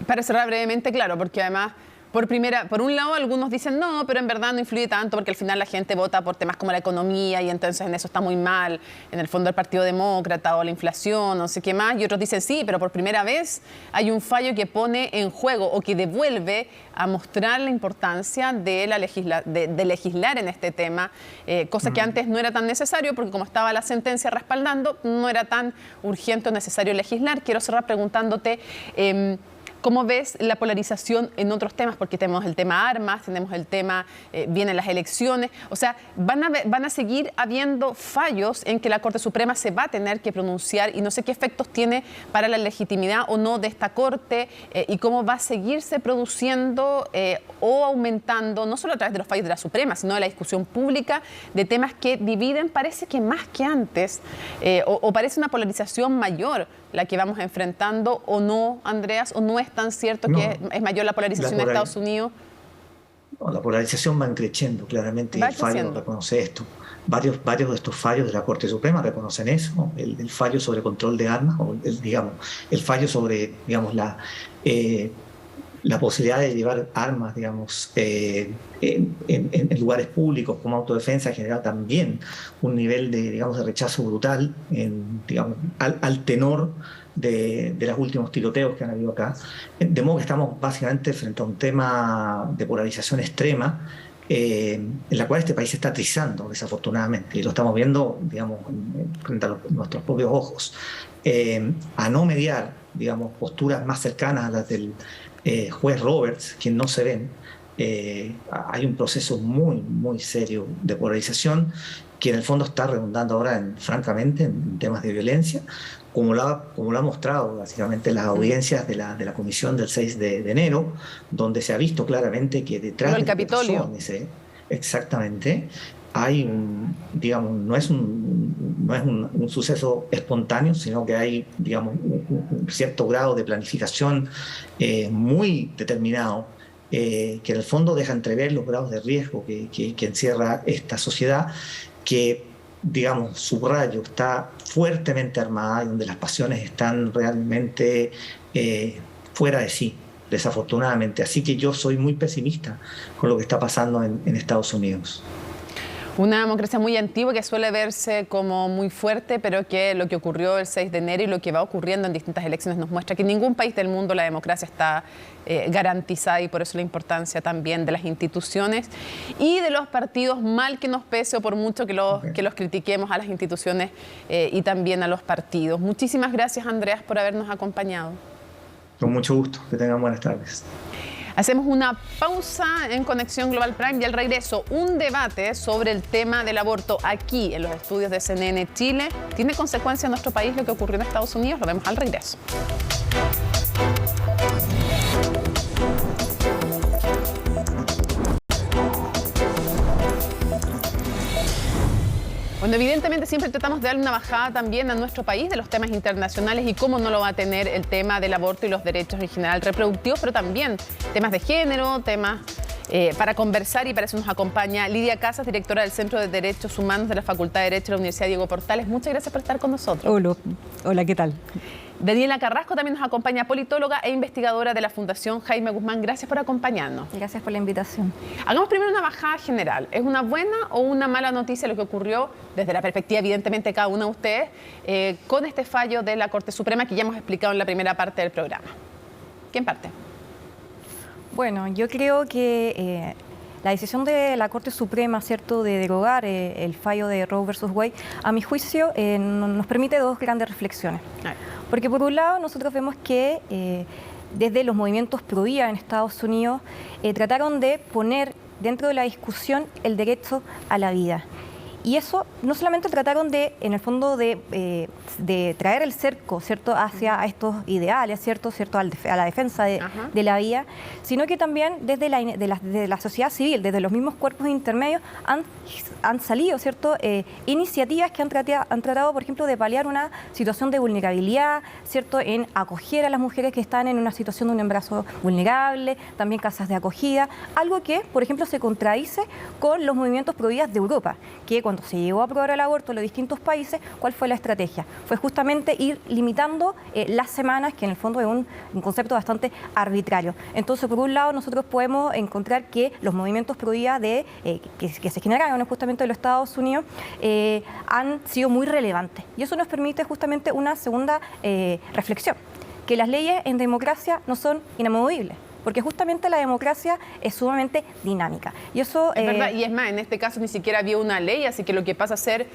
Para cerrar brevemente, claro, porque además, por un lado, algunos dicen no, pero en verdad no influye tanto porque al final la gente vota por temas como la economía y entonces en eso está muy mal, en el fondo el Partido Demócrata o la inflación, no sé qué más, y otros dicen sí, pero por primera vez hay un fallo que pone en juego o que devuelve a mostrar la importancia de legislar en este tema, cosa que antes no era tan necesario porque como estaba la sentencia respaldando, no era tan urgente o necesario legislar. Quiero cerrar preguntándote ¿cómo ves la polarización en otros temas? Porque tenemos el tema armas, tenemos el tema, vienen las elecciones. O sea, van a seguir habiendo fallos en que la Corte Suprema se va a tener que pronunciar y no sé qué efectos tiene para la legitimidad o no de esta Corte y cómo va a seguirse produciendo o aumentando, no solo a través de los fallos de la Suprema, sino de la discusión pública de temas que dividen, parece que más que antes, o parece una polarización mayor la que vamos enfrentando, o no, Andreas, o no es tan cierto que es mayor la polarización en Estados Unidos. No, la polarización va creciendo, claramente, y el fallo reconoce esto. Varios de estos fallos de la Corte Suprema reconocen eso, ¿no? El fallo sobre control de armas, o el fallo sobre, digamos, la posibilidad de llevar armas, digamos, en lugares públicos como autodefensa genera también un nivel de rechazo brutal, digamos, al tenor de los últimos tiroteos que han habido acá. De modo que estamos básicamente frente a un tema de polarización extrema, en la cual este país se está atrizando, desafortunadamente, y lo estamos viendo, digamos, frente a nuestros propios ojos. A no mediar, digamos, posturas más cercanas a las del juez Roberts, que no se ven, hay un proceso muy, muy serio de polarización que en el fondo está redundando ahora, francamente, en temas de violencia, como lo ha mostrado básicamente las audiencias de la comisión del 6 de enero, donde se ha visto claramente que detrás del Capitolio, exactamente, hay digamos, no es un suceso espontáneo, sino que hay, digamos, un cierto grado de planificación muy determinado, que en el fondo deja entrever los grados de riesgo que encierra esta sociedad, que, digamos, subrayo, está fuertemente armada y donde las pasiones están realmente fuera de sí, desafortunadamente. Así que yo soy muy pesimista con lo que está pasando en Estados Unidos. Una democracia muy antigua que suele verse como muy fuerte, pero que lo que ocurrió el 6 de enero y lo que va ocurriendo en distintas elecciones nos muestra que en ningún país del mundo la democracia está garantizada, y por eso la importancia también de las instituciones y de los partidos, mal que nos pese o por mucho que los critiquemos a las instituciones y también a los partidos. Muchísimas gracias, Andreas, por habernos acompañado. Con mucho gusto. Que tengan buenas tardes. Hacemos una pausa en Conexión Global Prime y al regreso un debate sobre el tema del aborto aquí en los estudios de CNN Chile. ¿Tiene consecuencias en nuestro país lo que ocurrió en Estados Unidos? Lo vemos al regreso. Bueno, evidentemente siempre tratamos de darle una bajada también a nuestro país de los temas internacionales y cómo no lo va a tener el tema del aborto y los derechos en general reproductivos, pero también temas de género, temas para conversar, y para eso nos acompaña Lidia Casas, directora del Centro de Derechos Humanos de la Facultad de Derecho de la Universidad Diego Portales. Muchas gracias por estar con nosotros. Hola, ¿qué tal? Daniela Carrasco también nos acompaña, politóloga e investigadora de la Fundación Jaime Guzmán. Gracias por acompañarnos. Gracias por la invitación. Hagamos primero una bajada general. ¿Es una buena o una mala noticia lo que ocurrió desde la perspectiva, evidentemente, de cada uno de ustedes, con este fallo de la Corte Suprema que ya hemos explicado en la primera parte del programa? ¿Quién parte? Bueno, yo creo que la decisión de la Corte Suprema, ¿cierto?, de derogar el fallo de Roe versus Wade, a mi juicio, nos permite dos grandes reflexiones. Porque por un lado nosotros vemos que desde los movimientos pro vida en Estados Unidos trataron de poner dentro de la discusión el derecho a la vida. Y eso no solamente trataron de, en el fondo, de traer el cerco, ¿cierto?, hacia estos ideales, ¿cierto?, a la defensa de la vida, sino que también desde la sociedad civil, desde los mismos cuerpos intermedios, han salido, ¿cierto?, iniciativas que han tratado, por ejemplo, de paliar una situación de vulnerabilidad, ¿cierto?, en acoger a las mujeres que están en una situación de un embarazo vulnerable, también casas de acogida, algo que, por ejemplo, se contradice con los movimientos pro vida de Europa, que cuando se llegó a aprobar el aborto en los distintos países, ¿cuál fue la estrategia? Fue justamente ir limitando las semanas, que en el fondo es un concepto bastante arbitrario. Entonces, por un lado, nosotros podemos encontrar que los movimientos pro vida que se generaron justamente en los Estados Unidos han sido muy relevantes. Y eso nos permite justamente una segunda reflexión, que las leyes en democracia no son inamovibles, porque justamente la democracia es sumamente dinámica. Y eso, es verdad, y es más, en este caso ni siquiera había una ley, así que lo que pasa a ser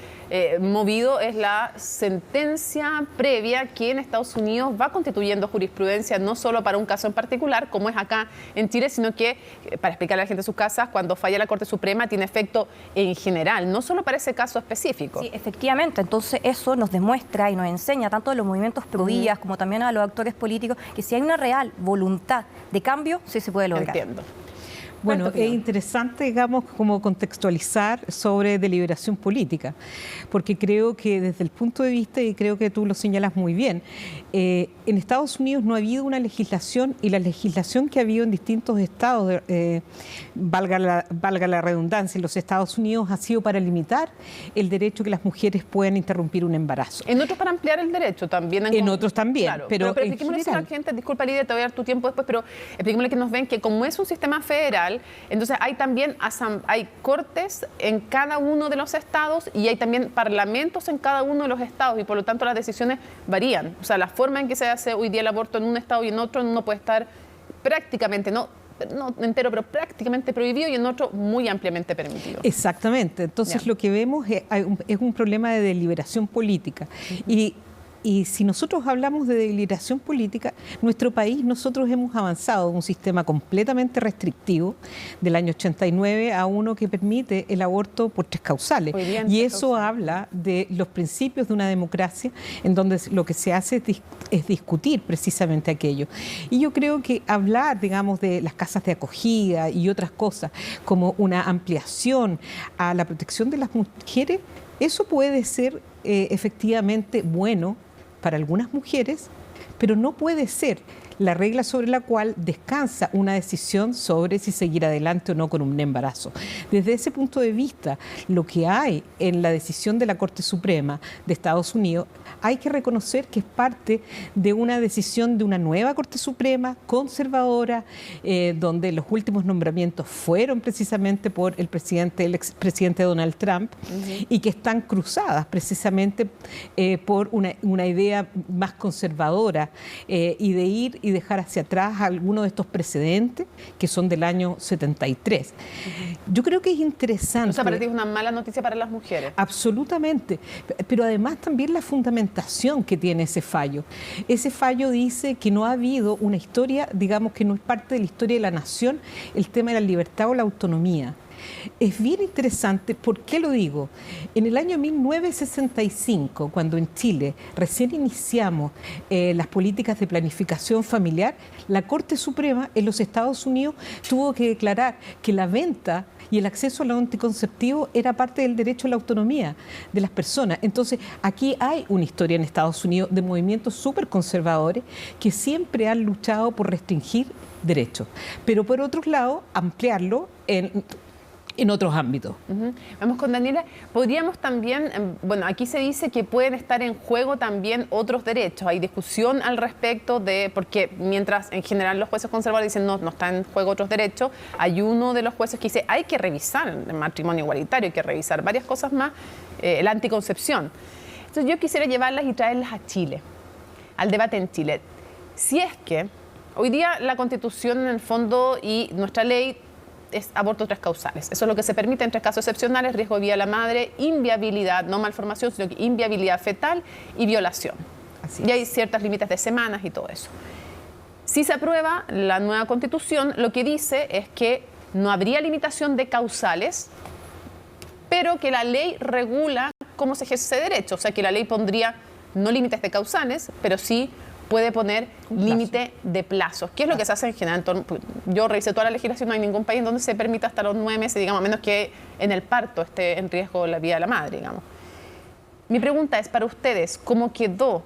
movido es la sentencia previa que en Estados Unidos va constituyendo jurisprudencia no solo para un caso en particular, como es acá en Chile, sino que, para explicarle a la gente en sus casas, cuando falla la Corte Suprema tiene efecto en general, no solo para ese caso específico. Sí, efectivamente. Entonces eso nos demuestra y nos enseña tanto a los movimientos pro vida como también a los actores políticos que si hay una real voluntad de cambio, sí se puede lograr. Entiendo. Bueno, es interesante, digamos, como contextualizar sobre deliberación política, porque creo que desde el punto de vista, y creo que tú lo señalas muy bien, en Estados Unidos no ha habido una legislación, y la legislación que ha habido en distintos estados, valga la redundancia, en los Estados Unidos ha sido para limitar el derecho que las mujeres puedan interrumpir un embarazo. En otros para ampliar el derecho también. En otros también, claro, pero expliquémosle a la gente, disculpa Lidia, te voy a dar tu tiempo después, pero expliquémosle que nos ven que como es un sistema federal, entonces hay también hay cortes en cada uno de los estados y hay también parlamentos en cada uno de los estados y por lo tanto las decisiones varían. O sea, la forma en que se hace hoy día el aborto en un estado y en otro no puede estar prácticamente, no entero, pero prácticamente prohibido y en otro muy ampliamente permitido. Exactamente. Entonces lo que vemos es un problema de deliberación política. Y si nosotros hablamos de deliberación política, nuestro país, nosotros hemos avanzado de un sistema completamente restrictivo del año 89 a uno que permite el aborto por 3 causales. Y eso habla de los principios de una democracia en donde lo que se hace es discutir precisamente aquello. Y yo creo que hablar, digamos, de las casas de acogida y otras cosas como una ampliación a la protección de las mujeres, eso puede ser efectivamente bueno para algunas mujeres, pero no puede ser la regla sobre la cual descansa una decisión sobre si seguir adelante o no con un embarazo. Desde ese punto de vista, lo que hay en la decisión de la Corte Suprema de Estados Unidos, hay que reconocer que es parte de una decisión de una nueva Corte Suprema conservadora, donde los últimos nombramientos fueron precisamente por el expresidente Donald Trump, y que están cruzadas precisamente por una idea más conservadora y de ir y dejar hacia atrás algunos de estos precedentes que son del año 73. Yo creo que es interesante. O sea, para ti es una mala noticia para las mujeres. Absolutamente, pero además también la fundamentación que tiene ese fallo. Ese fallo dice que no ha habido una historia, digamos que no es parte de la historia de la nación, el tema de la libertad o la autonomía. Es bien interesante. ¿Por qué lo digo? En el año 1965, cuando en Chile recién iniciamos las políticas de planificación familiar, la Corte Suprema en los Estados Unidos tuvo que declarar que la venta y el acceso a los anticonceptivos era parte del derecho a la autonomía de las personas. Entonces, aquí hay una historia en Estados Unidos de movimientos súper conservadores que siempre han luchado por restringir derechos, pero por otro lado, ampliarlo en otros ámbitos. Vamos con Daniela. Podríamos también, bueno, aquí se dice que pueden estar en juego también otros derechos. Hay discusión al respecto de, porque mientras en general los jueces conservadores dicen no está en juego otros derechos, hay uno de los jueces que dice hay que revisar el matrimonio igualitario, hay que revisar varias cosas más, la anticoncepción. Entonces yo quisiera llevarlas y traerlas a Chile, al debate en Chile. Si es que hoy día la Constitución en el fondo y nuestra ley es aborto 3 causales. Eso es lo que se permite en 3 casos excepcionales: riesgo de vida de la madre, inviabilidad, no malformación, sino que inviabilidad fetal y violación. Y hay ciertos límites de semanas y todo eso. Si se aprueba la nueva Constitución, lo que dice es que no habría limitación de causales, pero que la ley regula cómo se ejerce ese derecho. O sea, que la ley pondría no límites de causales, pero sí puede poner límite de plazos, que es lo que se hace en general. Yo revisé toda la legislación, no hay ningún país donde se permita hasta los 9 meses, digamos, a menos que en el parto esté en riesgo la vida de la madre, digamos. Mi pregunta es para ustedes, ¿cómo quedó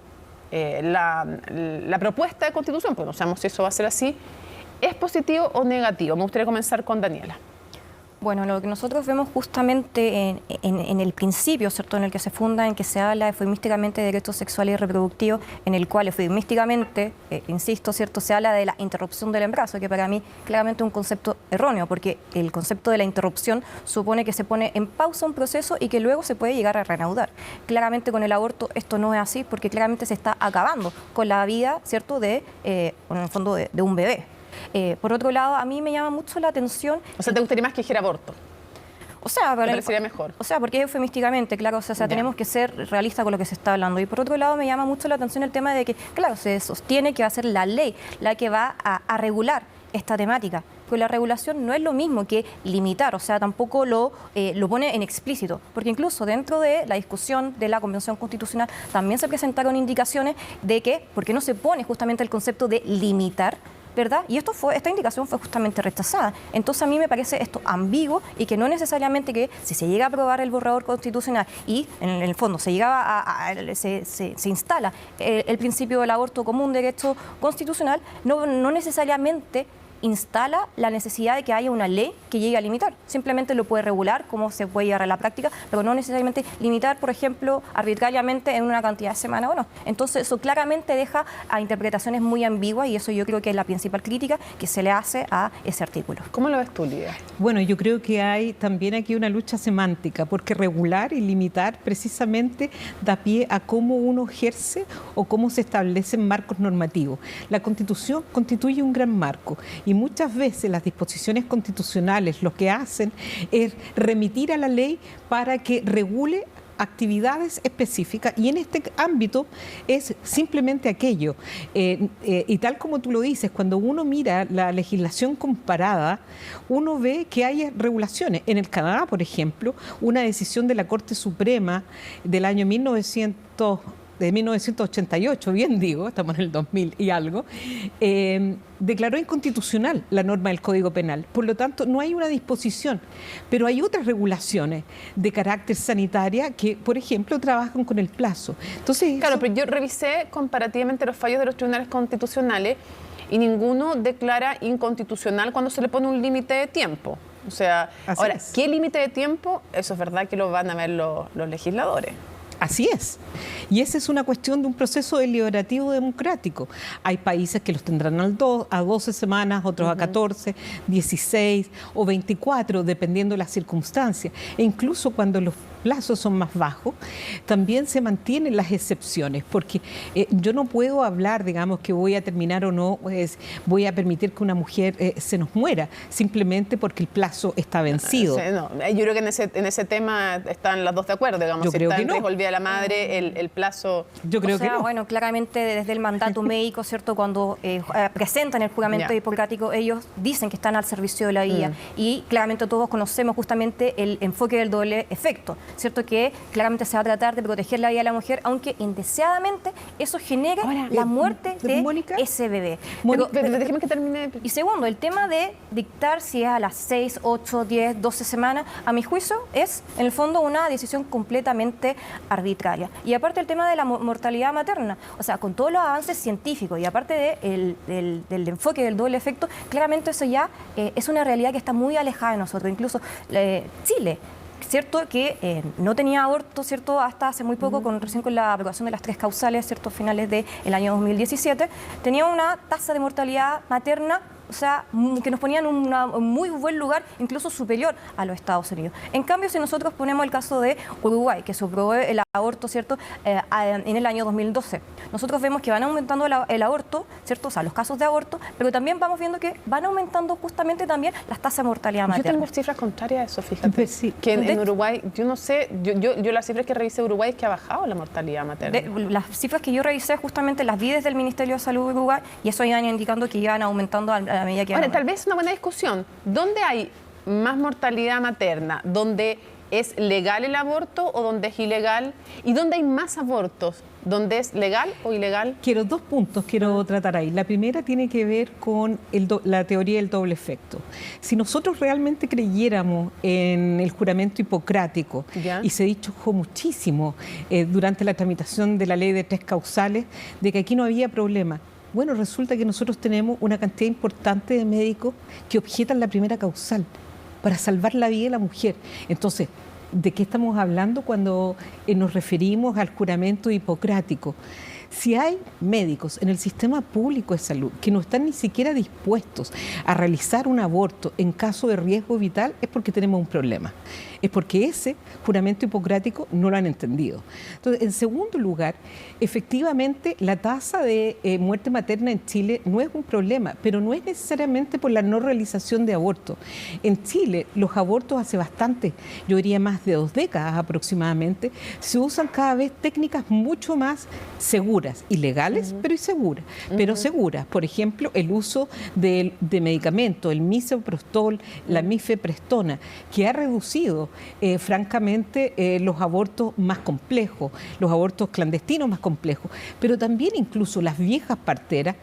la propuesta de Constitución? Pues no sabemos si eso va a ser así. ¿Es positivo o negativo? Me gustaría comenzar con Daniela. Bueno, lo que nosotros vemos justamente en el principio, ¿cierto?, en el que se funda, en que se habla eufemísticamente de derechos sexuales y reproductivos, en el cual eufemísticamente, insisto, ¿cierto?, se habla de la interrupción del embarazo, que para mí claramente es un concepto erróneo, porque el concepto de la interrupción supone que se pone en pausa un proceso y que luego se puede llegar a reanudar. Claramente con el aborto esto no es así, porque claramente se está acabando con la vida, ¿cierto?, en el fondo de un bebé. Por otro lado, a mí me llama mucho la atención... O sea, ¿te gustaría más que dijera aborto? O sea, ¿te parecería mejor? O sea, porque es eufemísticamente, claro, o sea, tenemos que ser realistas con lo que se está hablando. Y por otro lado, me llama mucho la atención el tema de que, claro, se sostiene que va a ser la ley la que va a regular esta temática. Pero la regulación no es lo mismo que limitar, o sea, tampoco lo pone en explícito, porque incluso dentro de la discusión de la Convención Constitucional también se presentaron indicaciones de que, ¿por qué no se pone justamente el concepto de limitar? ¿Verdad? Y esta indicación fue justamente rechazada. Entonces a mí me parece esto ambiguo y que no necesariamente que si se llega a aprobar el borrador constitucional y en el fondo se instala el principio del aborto como un derecho constitucional, no necesariamente instala la necesidad de que haya una ley que llegue a limitar. Simplemente lo puede regular, cómo se puede llevar a la práctica, pero no necesariamente limitar, por ejemplo, arbitrariamente en una cantidad de semanas o no. Entonces, eso claramente deja a interpretaciones muy ambiguas y eso yo creo que es la principal crítica que se le hace a ese artículo. ¿Cómo lo ves tú, Lidia? Bueno, yo creo que hay también aquí una lucha semántica, porque regular y limitar precisamente da pie a cómo uno ejerce o cómo se establecen marcos normativos. La Constitución constituye un gran marco. Y muchas veces las disposiciones constitucionales lo que hacen es remitir a la ley para que regule actividades específicas y en este ámbito es simplemente aquello. Y tal como tú lo dices, cuando uno mira la legislación comparada, uno ve que hay regulaciones. En el Canadá, por ejemplo, una decisión de la Corte Suprema del año 1988, bien digo, estamos en el 2000 y algo, declaró inconstitucional la norma del Código Penal. Por lo tanto, no hay una disposición, pero hay otras regulaciones de carácter sanitaria que, por ejemplo, trabajan con el plazo. Entonces, claro, pero yo revisé comparativamente los fallos de los tribunales constitucionales y ninguno declara inconstitucional cuando se le pone un límite de tiempo. O sea, ahora, ¿qué límite de tiempo? Eso es verdad que lo van a ver los legisladores. Así es. Y esa es una cuestión de un proceso deliberativo democrático. Hay países que los tendrán a 12 semanas, otros a 14, 16 o 24, dependiendo de las circunstancias. E incluso cuando los plazos son más bajos, también se mantienen las excepciones, porque yo no puedo hablar, digamos, que voy a terminar o no, pues, voy a permitir que una mujer se nos muera, simplemente porque el plazo está vencido. Sí, no. Yo creo que en ese tema están las dos de acuerdo, digamos, yo si creo está que en no. riesgo el Día de la Madre, el plazo... Yo creo que no. Bueno, claramente desde el mandato médico, ¿cierto? Cuando presentan el juramento hipocrático, ellos dicen que están al servicio de la vida y claramente todos conocemos justamente el enfoque del doble efecto, ¿cierto? Que claramente se va a tratar de proteger la vida de la mujer, aunque indeseadamente eso genere la muerte de ese bebé. Pero déjeme que termine. Y segundo, el tema de dictar si es a las 6, 8, 10, 12 semanas, a mi juicio es en el fondo una decisión completamente arbitraria. Y aparte el tema de la mortalidad materna, o sea, con todos los avances científicos y aparte del enfoque del doble efecto, claramente eso ya es una realidad que está muy alejada de nosotros. Incluso Chile, cierto que no tenía aborto, cierto, hasta hace muy poco, recién con la aprobación de las 3 causales, cierto, finales del año 2017, tenía una tasa de mortalidad materna, o sea, que nos ponían en un muy buen lugar, incluso superior a los Estados Unidos. En cambio, si nosotros ponemos el caso de Uruguay, que se aprobó el aborto, ¿cierto?, en el año 2012, nosotros vemos que van aumentando el aborto, ¿cierto?, o sea, los casos de aborto, pero también vamos viendo que van aumentando justamente también las tasas de mortalidad materna. Yo tengo cifras contrarias a eso, fíjate. Sí. Que en Uruguay, yo no sé, yo las cifras que revisé de Uruguay es que ha bajado la mortalidad materna. Las cifras que yo revisé justamente las vi desde el Ministerio de Salud de Uruguay y eso iban indicando que iban aumentando a la medida que... Ahora, tal vez una buena discusión. ¿Dónde hay más mortalidad materna? ¿Dónde es legal el aborto o dónde es ilegal? ¿Y dónde hay más abortos? ¿Dónde es legal o ilegal? Quiero 2 puntos, quiero tratar ahí. La primera tiene que ver con la teoría del doble efecto. Si nosotros realmente creyéramos en el juramento hipocrático, y se dijo muchísimo durante la tramitación de la ley de 3 causales, de que aquí no había problema. Bueno, resulta que nosotros tenemos una cantidad importante de médicos que objetan la primera causal para salvar la vida de la mujer. Entonces, ¿de qué estamos hablando cuando nos referimos al juramento hipocrático? Si hay médicos en el sistema público de salud que no están ni siquiera dispuestos a realizar un aborto en caso de riesgo vital, es porque tenemos un problema. Es porque ese juramento hipocrático no lo han entendido. Entonces, en segundo lugar, efectivamente la tasa de muerte materna en Chile no es un problema, pero no es necesariamente por la no realización de abortos. En Chile, los abortos hace bastante, yo diría más de 2 décadas aproximadamente, se usan cada vez técnicas mucho más seguras, ilegales, pero seguras. Pero seguras. Por ejemplo, el uso de medicamentos, el misoprostol, la mifeprestona, que ha reducido francamente los abortos más complejos, los abortos clandestinos más complejos, pero también incluso las viejas parteras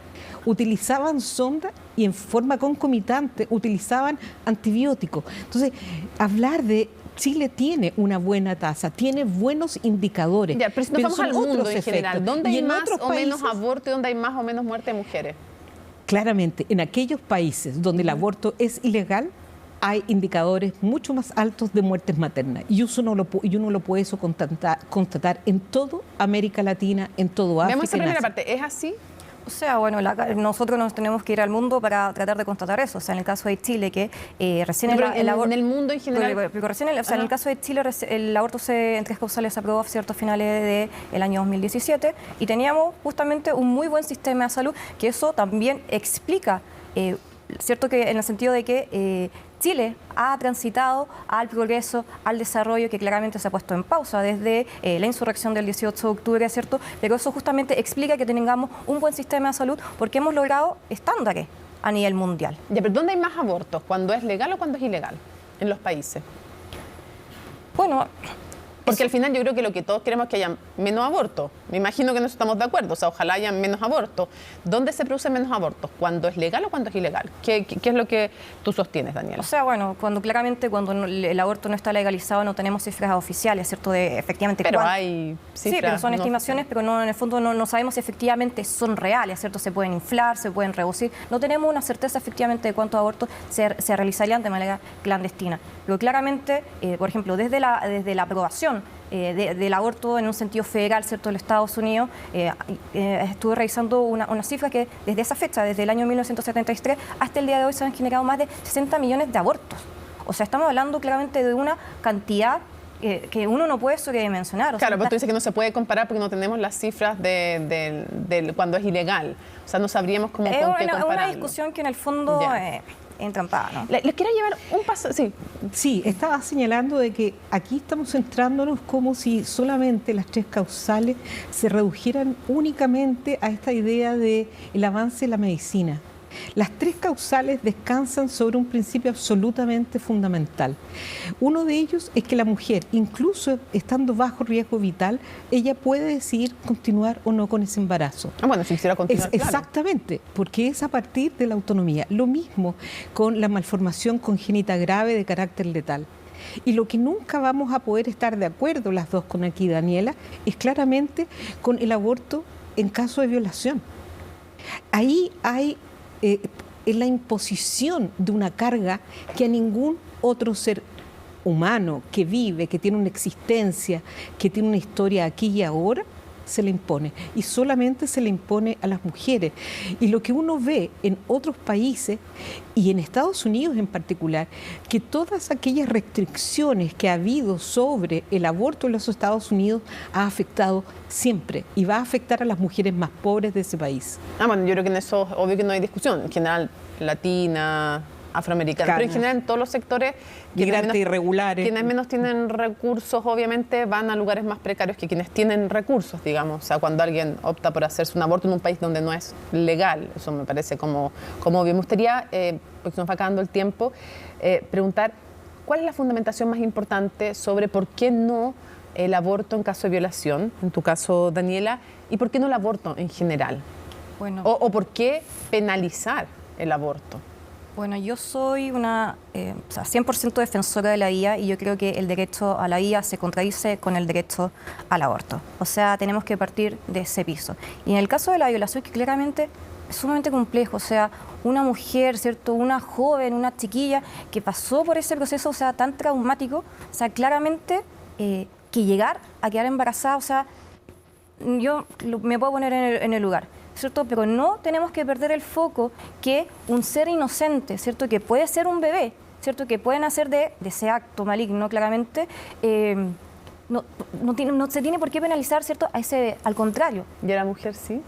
utilizaban sonda y en forma concomitante utilizaban antibióticos. Entonces, hablar de Chile tiene una buena tasa, tiene buenos indicadores. Ya, pero si nos vamos al mundo en general, ¿dónde hay más o menos aborto y dónde hay más o menos muerte de mujeres? Claramente, en aquellos países donde el aborto es ilegal, hay indicadores mucho más altos de muertes maternas. Y uno lo puede eso constatar en toda América Latina, en todo África. Veamos esa primera parte. ¿Es así? O sea, bueno, nosotros nos tenemos que ir al mundo para tratar de constatar eso. O sea, en el caso de Chile, que recién en el mundo en general. Pero recién, o sea, en el caso de Chile, el aborto en 3 causales se aprobó a ciertos finales del año 2017 y teníamos justamente un muy buen sistema de salud, que eso también explica, cierto, que en el sentido de que Chile ha transitado al progreso, al desarrollo que claramente se ha puesto en pausa desde la insurrección del 18 de octubre, ¿cierto? Pero eso justamente explica que tengamos un buen sistema de salud porque hemos logrado estándares a nivel mundial. Ya, pero ¿dónde hay más abortos? ¿Cuándo es legal o cuándo es ilegal en los países? Bueno... Porque al final yo creo que lo que todos queremos es que haya menos abortos. Me imagino que no estamos de acuerdo, o sea, ojalá haya menos abortos. ¿Dónde se producen menos abortos? ¿Cuándo es legal o cuándo es ilegal? ¿Qué es lo que tú sostienes, Daniela? O sea, bueno, cuando el aborto no está legalizado no tenemos cifras oficiales, ¿cierto? De efectivamente... Pero hay cifras... Sí, pero son estimaciones, pero no, en el fondo no sabemos si efectivamente son reales, ¿cierto? Se pueden inflar, se pueden reducir. No tenemos una certeza efectivamente de cuántos abortos se realizarían de manera clandestina. Pero claramente, por ejemplo, desde la aprobación del aborto en un sentido federal, ¿cierto?, de los Estados Unidos, estuve revisando una cifra que desde esa fecha, desde el año 1973 hasta el día de hoy, se han generado más de 60 millones de abortos. O sea, estamos hablando claramente de una cantidad que uno no puede sobredimensionar. Claro, pero tú dices que no se puede comparar porque no tenemos las cifras de cuando es ilegal. O sea, no sabríamos cómo con qué compararlo. Es una discusión que en el fondo entrampada, ¿no? Les quiero llevar un paso, sí. Sí, estaba señalando de que aquí estamos centrándonos como si solamente las 3 causales se redujeran únicamente a esta idea de el avance de la medicina. Las 3 causales descansan sobre un principio absolutamente fundamental. Uno de ellos es que la mujer, incluso estando bajo riesgo vital, ella puede decidir continuar o no con ese embarazo. Bueno, si quisiera continuar, claro. Exactamente, porque es a partir de la autonomía. Lo mismo con la malformación congénita grave de carácter letal. Y lo que nunca vamos a poder estar de acuerdo las dos con aquí, Daniela, es claramente con el aborto en caso de violación. Ahí hay es la imposición de una carga que a ningún otro ser humano que vive, que tiene una existencia, que tiene una historia aquí y ahora, se le impone. Y solamente se le impone a las mujeres. Y lo que uno ve en otros países, y en Estados Unidos en particular, que todas aquellas restricciones que ha habido sobre el aborto en los Estados Unidos ha afectado siempre y va a afectar a las mujeres más pobres de ese país. Bueno, yo creo que en eso obvio que no hay discusión. En general, latina, afroamericana, pero en general en todos los sectores migrantes irregulares. Quienes menos tienen recursos obviamente van a lugares más precarios que quienes tienen recursos, digamos. O sea, cuando alguien opta por hacerse un aborto en un país donde no es legal, eso me parece como obvio. Me gustaría, porque nos va acabando el tiempo, preguntar ¿cuál es la fundamentación más importante sobre por qué no el aborto en caso de violación, en tu caso, Daniela, y por qué no el aborto en general? Bueno. O por qué penalizar el aborto. Bueno, yo soy una 100% defensora de la vida y yo creo que el derecho a la vida se contradice con el derecho al aborto. O sea, tenemos que partir de ese piso. Y en el caso de la violación, que claramente es sumamente complejo, o sea, una mujer, ¿cierto? Una joven, una chiquilla que pasó por ese proceso, o sea, tan traumático, o sea, claramente que llegar a quedar embarazada, o sea, yo me puedo poner en el lugar, ¿cierto? Pero no tenemos que perder el foco que un ser inocente, ¿cierto? Que puede ser un bebé, ¿cierto? Que pueden hacer de ese acto maligno, claramente, no se tiene por qué penalizar, ¿cierto? A ese bebé, al contrario. ¿Y a la mujer sí?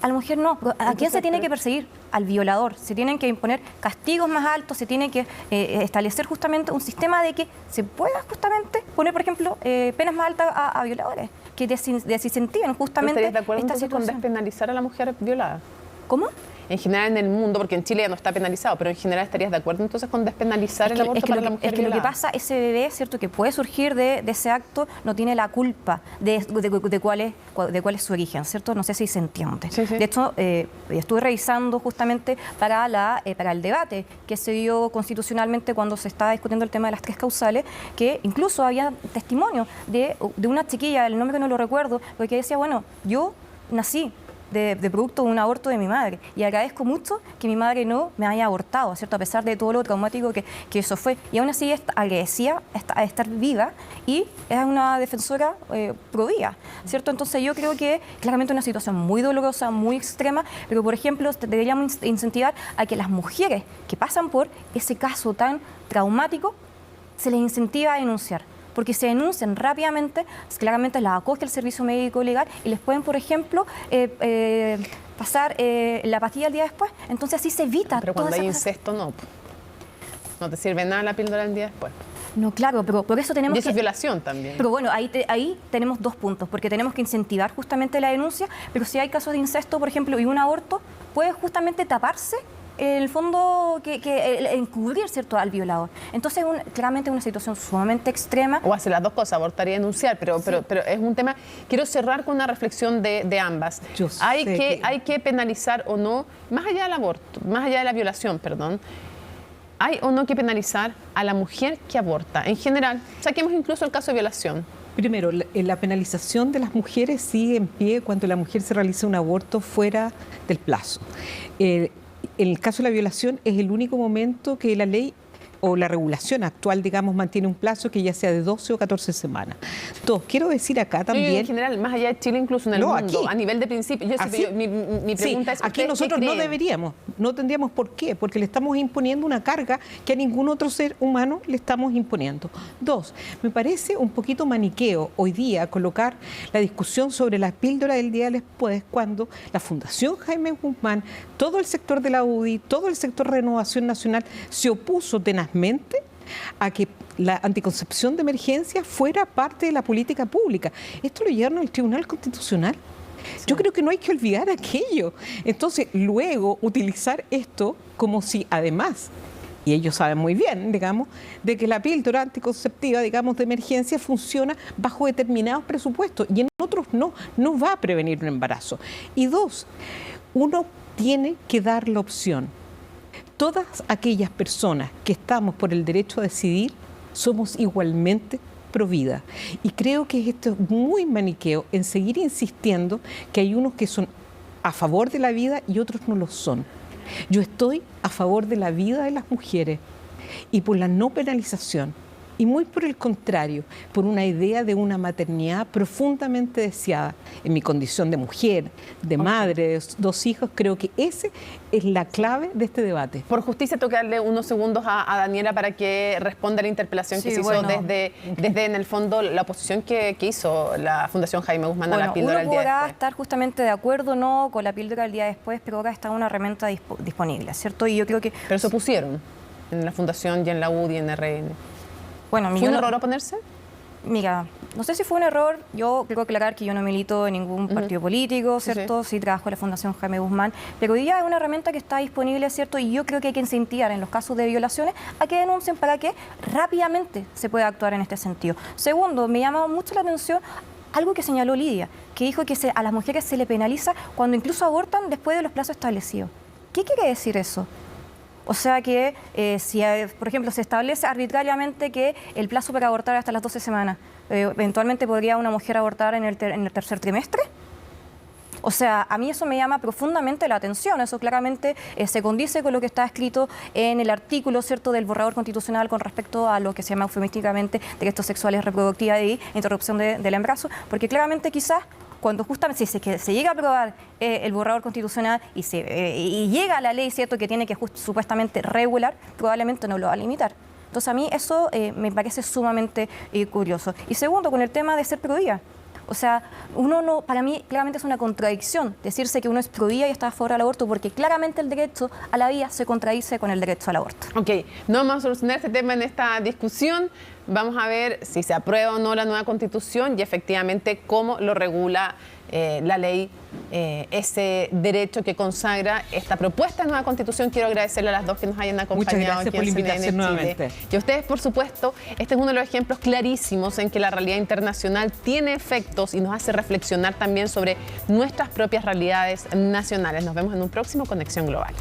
A la mujer no. ¿A quién se tiene que perseguir? Al violador. Se tienen que imponer castigos más altos, se tiene que establecer justamente un sistema de que se pueda justamente poner, por ejemplo, penas más altas a violadores, que desincentiven justamente ¿Estarías de acuerdo esta entonces con despenalizar a la mujer violada? ¿Cómo? En general en el mundo, porque en Chile ya no está penalizado, pero en general ¿estarías de acuerdo entonces con despenalizar el aborto para la mujer violada? Es que lo que pasa, ese bebé, ¿cierto?, que puede surgir de ese acto, no tiene la culpa de cuál es su origen, ¿cierto? No sé si se entiende. Sí, sí. De hecho, estuve revisando justamente para el debate que se dio constitucionalmente cuando se estaba discutiendo el tema de las 3 causales, que incluso había testimonio de una chiquilla, el nombre no lo recuerdo, porque decía, bueno, yo nací de producto de un aborto de mi madre y agradezco mucho que mi madre no me haya abortado, ¿cierto? A pesar de todo lo traumático que eso fue, y aún así agradecía a estar viva y es una defensora pro vida, ¿cierto? Entonces yo creo que claramente es una situación muy dolorosa, muy extrema, pero por ejemplo deberíamos incentivar a que las mujeres que pasan por ese caso tan traumático se les incentiva a denunciar, porque se denuncian rápidamente, claramente las acoge el servicio médico legal y les pueden, por ejemplo, pasar la pastilla el día después. Entonces así se evita. Pero cuando hay incesto no te sirve nada la píldora el día después. No, claro, pero por eso tenemos y eso es violación también. Pero bueno, ahí tenemos 2 puntos, porque tenemos que incentivar justamente la denuncia, pero si hay casos de incesto, por ejemplo, y un aborto, puede justamente taparse en el fondo encubrir, ¿cierto?, al violador. Entonces claramente es una situación sumamente extrema. O hacer las 2 cosas, abortar y denunciar, pero es un tema. Quiero cerrar con una reflexión de ambas. Hay que penalizar o no, más allá del aborto, más allá de la violación, perdón, hay o no que penalizar a la mujer que aborta. En general, saquemos incluso el caso de violación. Primero, la penalización de las mujeres sigue en pie cuando la mujer se realiza un aborto fuera del plazo. En el caso de la violación es el único momento que la ley o la regulación actual, digamos, mantiene un plazo que ya sea de 12 o 14 semanas. Dos, quiero decir acá también... En general, más allá de Chile, incluso en el mundo, aquí, a nivel de principio. Mi pregunta es... Aquí nosotros no deberíamos, no tendríamos por qué, porque le estamos imponiendo una carga que a ningún otro ser humano le estamos imponiendo. Dos, me parece un poquito maniqueo hoy día colocar la discusión sobre la píldora del día después, cuando la Fundación Jaime Guzmán, todo el sector de la UDI, todo el sector Renovación Nacional se opuso tenazmente a que la anticoncepción de emergencia fuera parte de la política pública. Esto lo llevaron al Tribunal Constitucional. Yo creo que no hay que olvidar aquello. Entonces, luego utilizar esto como si además, y ellos saben muy bien, digamos, de que la píldora anticonceptiva, digamos, de emergencia funciona bajo determinados presupuestos y en otros no va a prevenir un embarazo. Y dos, uno tiene que dar la opción. Todas aquellas personas que estamos por el derecho a decidir somos igualmente pro vida. Y creo que esto es muy maniqueo en seguir insistiendo que hay unos que son a favor de la vida y otros no lo son. Yo estoy a favor de la vida de las mujeres y por la no penalización. Y muy por el contrario, por una idea de una maternidad profundamente deseada. En mi condición de mujer, de madre, de 2 hijos, creo que esa es la clave de este debate. Por justicia, tengo que darle unos segundos a Daniela para que responda a la interpelación que se hizo desde, en el fondo, la oposición que hizo la Fundación Jaime Guzmán a la píldora del día después. Uno podrá estar justamente de acuerdo o no con la píldora del día después, pero acá está una herramienta disponible, ¿cierto? Y yo creo que... Pero se opusieron en la Fundación y en la UDI y en RN. Bueno, ¿Fue un error oponerse? Mira, no sé si fue un error. Yo quiero aclarar que yo no milito en ningún partido político, ¿cierto? Sí trabajo en la Fundación Jaime Guzmán, pero hoy día es una herramienta que está disponible, ¿cierto? Y yo creo que hay que incentivar en los casos de violaciones a que denuncien para que rápidamente se pueda actuar en este sentido. Segundo, me llama mucho la atención algo que señaló Lidia, que dijo que a las mujeres se le penaliza cuando incluso abortan después de los plazos establecidos. ¿Qué quiere decir eso? O sea que si, por ejemplo, se establece arbitrariamente que el plazo para abortar es hasta las 12 semanas, ¿eventualmente podría una mujer abortar en el tercer trimestre? O sea, a mí eso me llama profundamente la atención. Eso claramente se condice con lo que está escrito en el artículo, ¿cierto?, del borrador constitucional con respecto a lo que se llama eufemísticamente derechos sexuales reproductivos y interrupción del embarazo, porque claramente quizás cuando justamente si se llega a aprobar el borrador constitucional y llega a la ley, ¿cierto?, que tiene que supuestamente regular, probablemente no lo va a limitar. Entonces a mí eso me parece sumamente curioso. Y segundo, con el tema de ser pro vida. O sea, para mí claramente es una contradicción decirse que uno es pro vida y está a favor del aborto, porque claramente el derecho a la vida se contradice con el derecho al aborto. Ok, no vamos a solucionar este tema en esta discusión. Vamos a ver si se aprueba o no la nueva Constitución y efectivamente cómo lo regula la ley, ese derecho que consagra esta propuesta de nueva Constitución. Quiero agradecerle a las dos que nos hayan acompañado. Muchas gracias aquí por en la invitación nuevamente. Y a ustedes, por supuesto, este es uno de los ejemplos clarísimos en que la realidad internacional tiene efectos y nos hace reflexionar también sobre nuestras propias realidades nacionales. Nos vemos en un próximo Conexión Global.